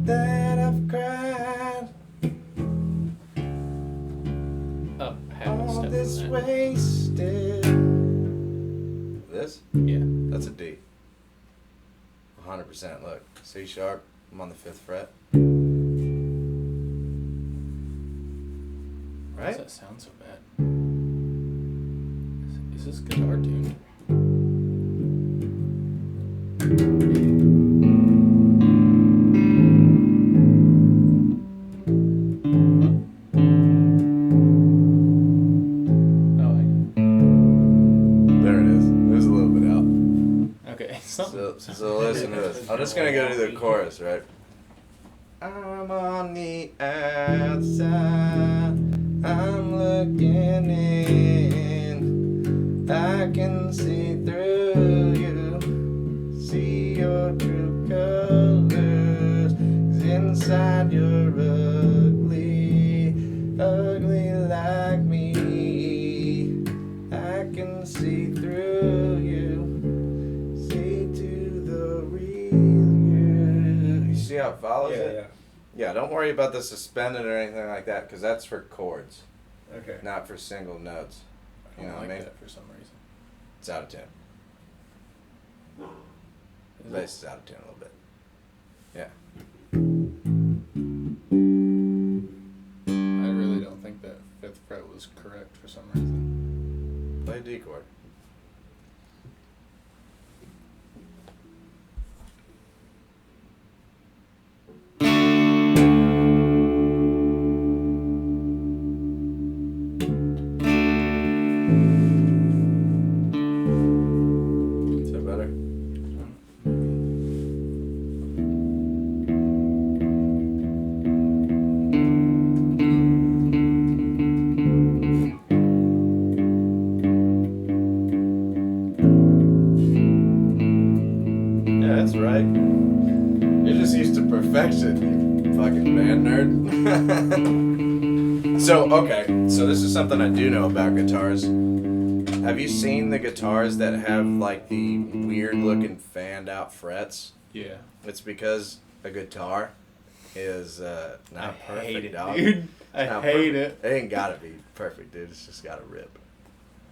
that I've cried. Up half a All step this from that. wasted. This? Yeah. That's a D. 100%. Look, C sharp. I'm on the 5th fret. Why Right? does that sound so bad? Is this guitar tuned? Oh, There it is. There's a little bit out. okay. Something. So listen to this. I'm just gonna go to the chorus, right? I'm on the outside. I'm looking in. I can see through you. See your true colors. 'Cause inside you're ugly. Ugly like me. I can see through you. See to the real you. You see how it follows it? Yeah, don't worry about the suspended or anything like that, because that's for chords, Okay. not for single notes. I You don't know what like I mean? that for some reason. It's out of tune. The bass is out of tune a little bit. Yeah. I really don't think that 5th fret was correct for some reason. Play a D chord. Is that better? Yeah, that's right. You're just used to perfection, you fucking band nerd. So, okay, so this is something I do know about guitars. Have you seen the guitars that have like the weird looking fanned out frets? Yeah. It's because a guitar is not I perfect, hate it, dog. dude. I It's not hate perfect. It ain't gotta be perfect, dude. It's just gotta rip.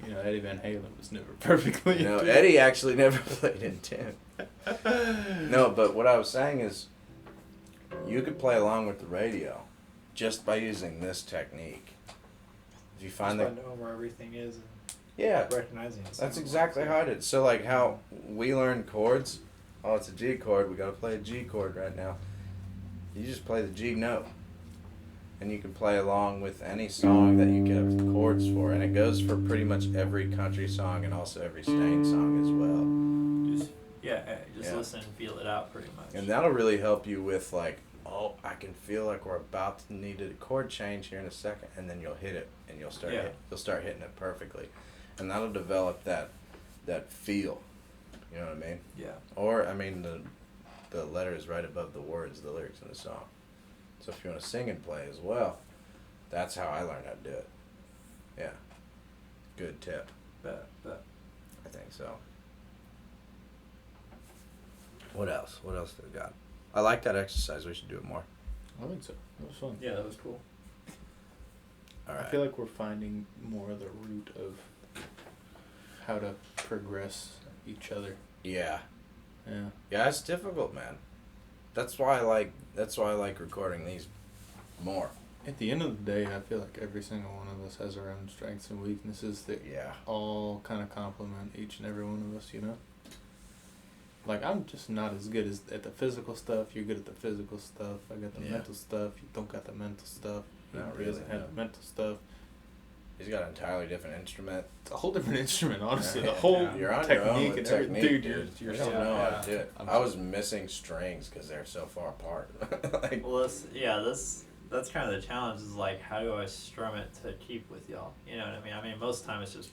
You know, Eddie Van Halen was never perfectly. You know, in tune. Eddie actually never played in tune. No, but what I was saying is, you could play along with the radio just by using this technique. If you find Just that, by knowing where everything is and yeah, recognizing it. that's exactly how I did. So like how we learn chords. Oh, it's a G chord. We gotta play a G chord right now. You just play the G note, and you can play along with any song that you get chords for, and it goes for pretty much every country song and also every Stain song as well. Just Yeah. listen and feel it out pretty much. And that'll really help you with like, oh, I can feel like we're about to need a chord change here in a second, and then you'll hit it, and you'll start hitting it perfectly, and that'll develop that feel. You know what I mean? Yeah. Or I mean the letter is right above the words, the lyrics in the song. So if you want to sing and play as well, that's how I learned how to do it. Yeah. Good tip. Bet. I think so. What else? What else do we got? I like that exercise. We should do it more. I think so. That was fun. Yeah, that was cool. All right. I feel like we're finding more of the root of how to progress each other. Yeah. Yeah. Yeah, it's difficult, man. That's why I like recording these more. At the end of the day, I feel like every single one of us has our own strengths and weaknesses that Yeah. all kind of complement each and every one of us, you know? Like, I'm just not as good as at the physical stuff. You're good at the physical stuff. I got the Yeah. mental stuff. You don't got the mental stuff. He Not really, doesn't have no. the mental stuff. He's got an entirely different instrument. It's a whole different instrument, honestly. Yeah, The whole yeah. You're on technique your own with and everything. technique, Dude, you're I so... don't know how yeah. to do it. I'm I was missing strings because they're so far apart. Like, Well, that's kind of the challenge. Is like, how do I strum it to keep with y'all? You know what I mean? I mean, most of the time it's just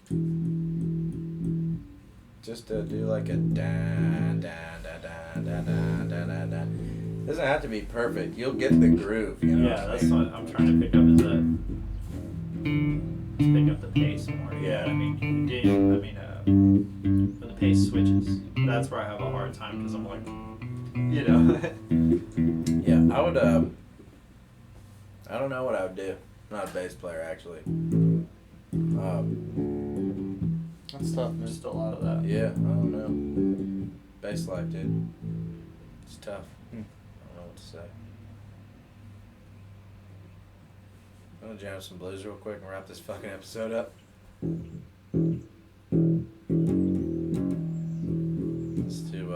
just to do like a da da da da da da da da da. Doesn't have to be perfect. You'll get the groove. You know. yeah. That's what I'm trying to pick up. Pick up the pace more. Yeah. I mean, when the pace switches, that's where I have a hard time because I'm like, You know. Yeah, I would. I don't know what I would do. I'm not a bass player, actually. That's tough, man. Just a lot of that. Yeah, I don't know. Bass life, dude. It's tough. I don't know what to say. I'm gonna jam some blues real quick and wrap this fucking episode up. Let's do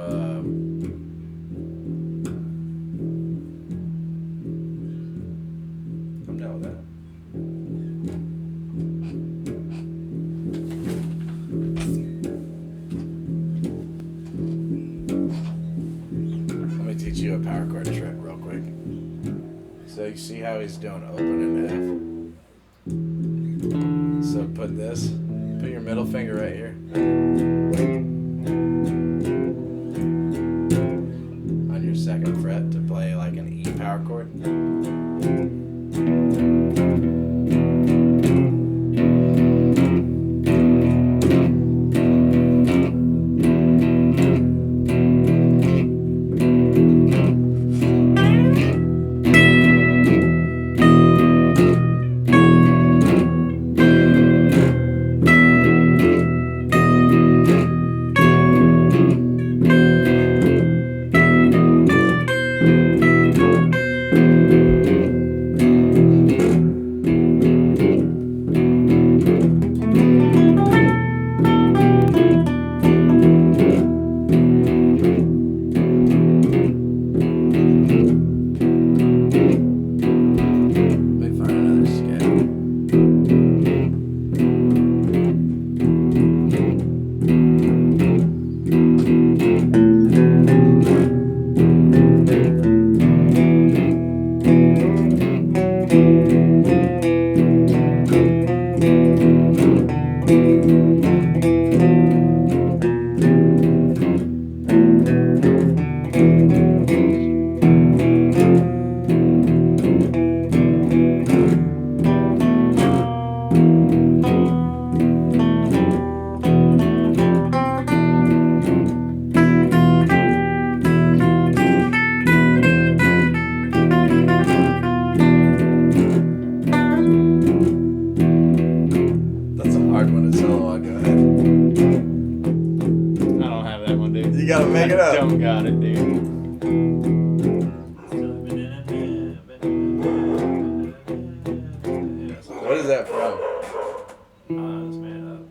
I'm down with that. Let me teach you a power chord trick real quick. So you see how he's doing open and F. So put your middle finger right here. On your second fret to play like an E power chord. You gotta make it up. Don't got it, dude. What is that from? It's made up.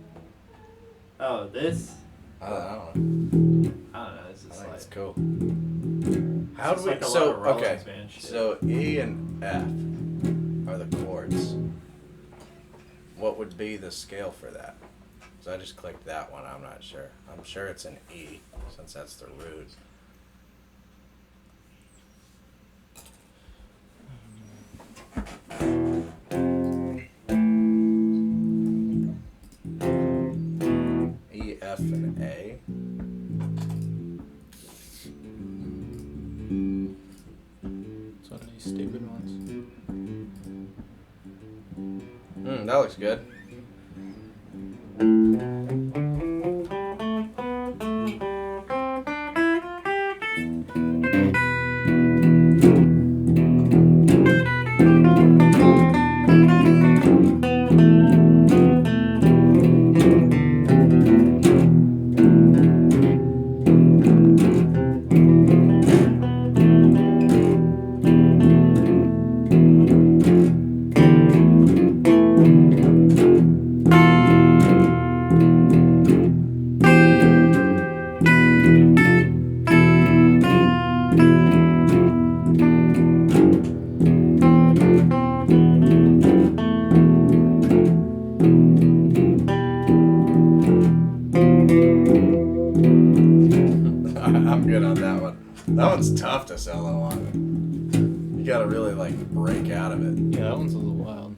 Oh, this? I don't know. I don't know. It's I just think like it's cool. it's How do just we? like a lot So of Rollins okay. band shit. So E and F are the chords. What would be the scale for that? So I just clicked that one. I'm not sure. I'm sure it's an E since that's the root. E, F, and A. It's one of these stupid ones. That looks good. I'm good on that one. That one's tough to solo on. You gotta really like break out of it. Yeah, that one's a little wild.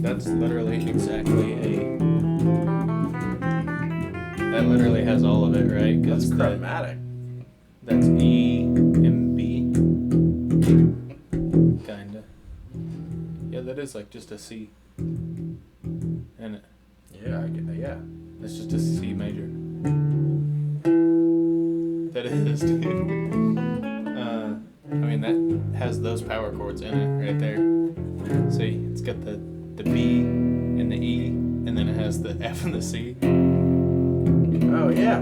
That's literally exactly a. That literally has all of it, right? That's 'Cause chromatic. that's E and B. Kinda. Yeah, that is like just a C. And Yeah, yeah. it's just a C major. that is, dude. I mean, that has those power chords in it right there. See, it's got the B and the E, and then it has the F and the C. Oh, yeah.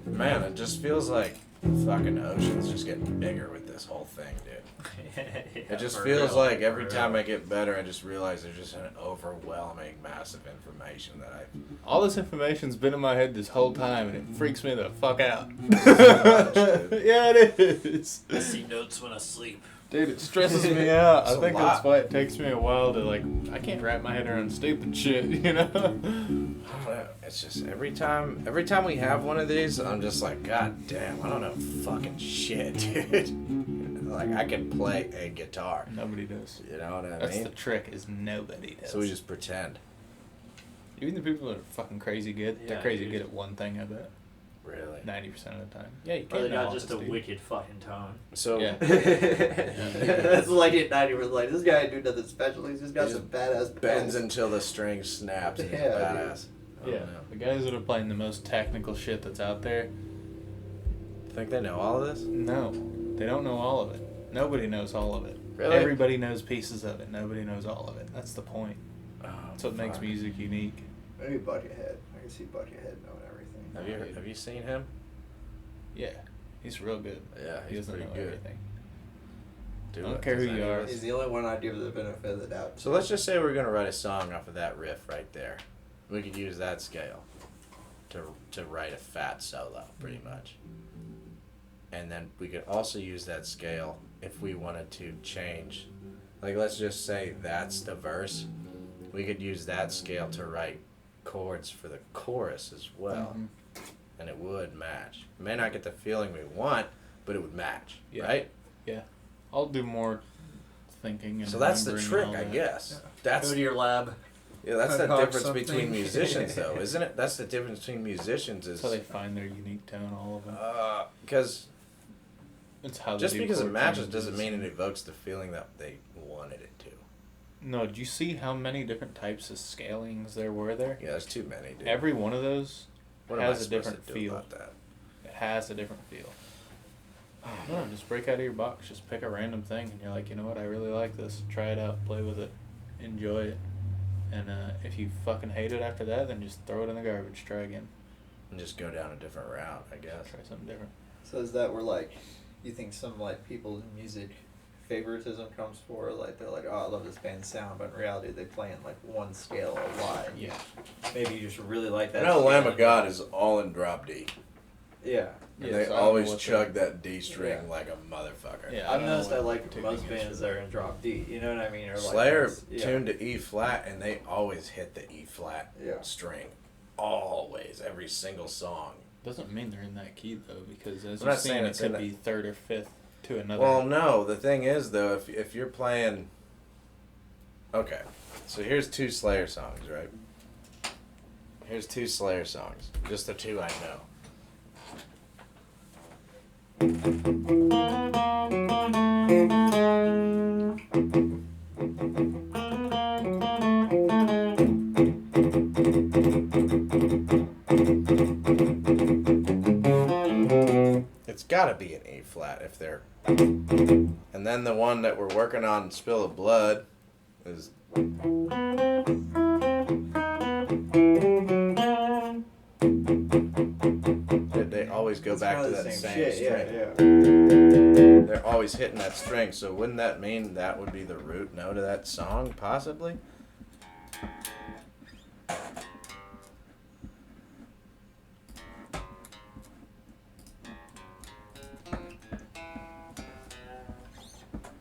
Man, it just feels like the fucking ocean's just getting bigger with this whole thing, dude. Yeah, It just for feels real, like for every real. time I get better, I just realize there's just an overwhelming, massive information that I. All this information's been in my head this whole time, and it freaks me the fuck out. dude. Yeah, it is. I see notes when I sleep. Dude, it stresses me out. It's I a think lot. that's why it takes me a while to, like, I can't wrap my head around stupid shit, you know? I don't know. It's just every time we have one of these, I'm just like, God damn, I don't know fucking shit, dude. Like, I can play a guitar. Nobody does. You know what I That's mean? the trick, is nobody does. So we just pretend. Even the people that are fucking crazy good, they're Yeah, crazy dude. good at one thing, I bet. Really? 90% of the time. Yeah, you Or can't they know got all just a this, dude. wicked fucking tone. So Yeah. That's like it 90%. Like, this guy ain't do nothing special. He's just got He some just badass bends pedals. until the string snaps and he's Yeah, badass. I don't Yeah, know. the guys that are playing the most technical shit that's out there, Think they know all of this? no, they don't know all of it. Nobody knows all of it. Really? Everybody knows pieces of it. Nobody knows all of it. That's the point. Oh, That's what makes fuck. music unique. Maybe Buckethead. I can see Buckethead knowing everything. Have you seen him? Yeah, he's real good. Yeah, He he's doesn't pretty know good. everything. Dude, I don't care who does you any of are. us- He's the only one I'd give the benefit of the doubt. So let's just say we're gonna write a song off of that riff right there. We could use that scale to write a fat solo, pretty much. And then we could also use that scale if we wanted to change. Like, let's just say that's the verse. We could use that scale to write chords for the chorus as well. Mhm. And it would match. It may not get the feeling we want, but it would match, Yeah. right? Yeah, I'll do more thinking. And So that's the remembering trick, and all I that. guess. That's Go to your lab. Yeah, that's the Concoct difference something. between musicians, though, isn't it? That's the difference between musicians is That's how they find their unique tone, all of them. because It's how they just do because it chord matches changes. doesn't mean it evokes the feeling that they wanted it to. No, do you see how many different types of scalings there were there? Yeah, there's too many, dude. Every one of those what am I has a supposed different to do feel. about that? It has a different feel. No, just break out of your box. Just pick a random thing, and you're like, you know what? I really like this. Try it out. Play with it. Enjoy it. And if you fucking hate it after that, then just throw it in the garbage. Try again. And just go down a different route, I guess. Try something different. So is that where, like, you think some, like, people's music favoritism comes for? Like, they're like, oh, I love this band's sound, but in reality, they play in, like, one scale a lot. Yeah. Maybe you just really like I that. know Lamb scale. of God is all in drop D. Yeah. And Yeah, they so I don't know always what chug the- that D string Yeah. like a motherfucker. Yeah. I've don't know noticed I what like the most tuning is bands for that are in drop D. You know what I mean? Or like Slayer this- yeah. tuned to E flat, and they always hit the E flat Yeah. string. Always, every single song. Doesn't mean they're in that key though, because as I'm you've not saying seen, it it's in could that- be third or fifth to another. Well, no. The thing is, though, if you're playing, okay, so here's two Slayer songs, right? Here's two Slayer songs, just the two I know. It's got to be an E flat if they're. And then the one that we're working on, Spill of Blood, is. They always go It's back to kinda that the same shit, string. Yeah. They're always hitting that string, so wouldn't that mean that would be the root note of that song, possibly?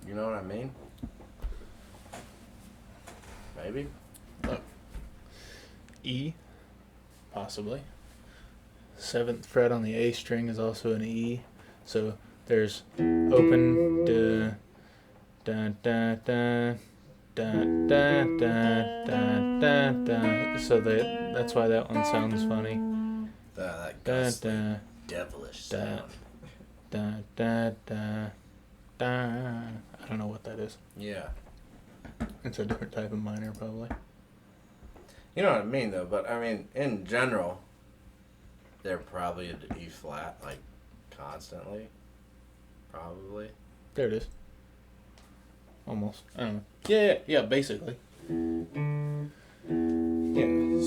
You know what I mean? Maybe? Look. E, possibly. Seventh fret on the A string is also an E. So there's open, da, da, da, da, da, da, da, da, da, da. So that's why that one sounds funny. That Da, ghostly, da, devilish da. sound. da, da, da, da. I don't know what that is. Yeah. It's a different type of minor, probably. You know what I mean, though. But I mean, in general, they're probably at E flat, like constantly. Probably. There it is. Almost. I don't know. Yeah, basically. Yeah.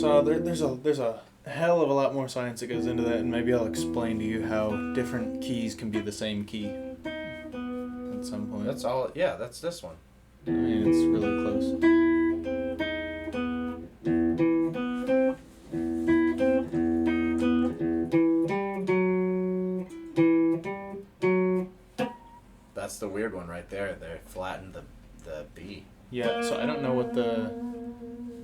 So there's a hell of a lot more science that goes into that, and maybe I'll explain to you how different keys can be the same key at some point. That's all. Yeah, that's this one. I mean, it's really close. That's the weird one right there. They flattened the B. Yeah, so I don't know what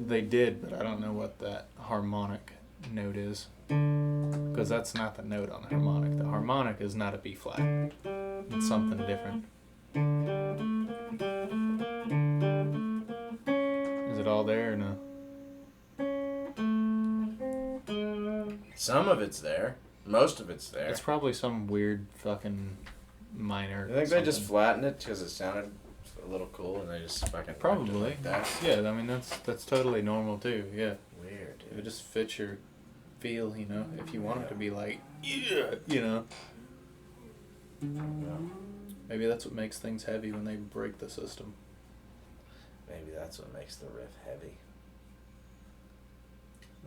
they did, but I don't know what that harmonic note is. Because that's not the note on the harmonic. The harmonic is not a B flat. It's something different. Is it all there or no? Some of it's there. Most of it's there. It's probably some weird fucking minor. I think they just something. flattened it because it sounded a little cool, and they just fucking left it Probably. like that. Yeah, I mean that's totally normal too. Yeah, Weird, it dude. just fits your feel, you know. If you want it to be like, yeah, you know. Maybe that's what makes things heavy when they break the system. Maybe that's what makes the riff heavy.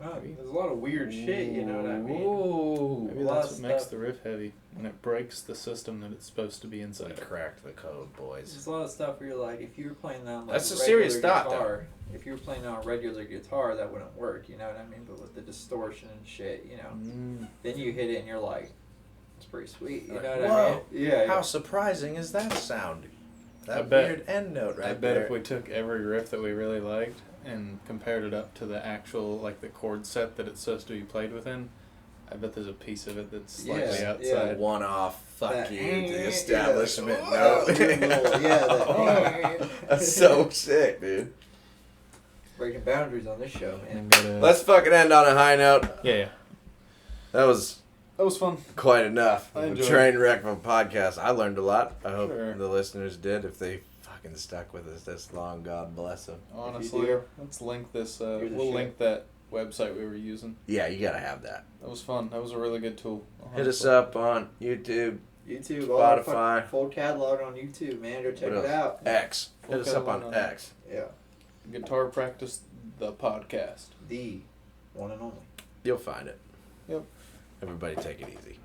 No, there's a lot of weird shit, you know what I mean? Ooh. Maybe a lot that's of what makes stuff. the riff heavy when it breaks the system that it's supposed to be We inside. of. cracked the code, boys. There's a lot of stuff where you're like, if you were playing that on like That's a a serious regular thought, though. guitar, if you were playing on a regular guitar, that wouldn't work, you know what I mean? But with the distortion and shit, you know, then you hit it and you're like, it's pretty sweet, you know what I Whoa. mean? Yeah. How surprising is that sound? I That bet- weird end note right I bet there. if we took every riff that we really liked and compared it up to the actual, like the chord set that it's supposed to be played within, I bet there's a piece of it that's slightly Yeah, outside. One-off, fuck That- you, the establishment yeah. note. Yeah, That's so sick, dude. breaking boundaries on this show, man. And get a- Let's fucking end on a high note. yeah. That was That was fun. quite enough. I A enjoyed train wreck of a podcast. I learned a lot. I hope Sure. the listeners did. If they fucking stuck with us this long, God bless them. Honestly, do, let's link this. here's the We'll shit. link that website we were using. Yeah, you gotta have that. That was fun. That was a really good tool. Hit us honestly. up on YouTube, YouTube, all our Spotify. full catalog on YouTube, man. Go check What it out. X. Full Hit us up catalog on on X. Yeah, Guitar Practice, the podcast. the one and only. You'll find it. Yep. Everybody take it easy.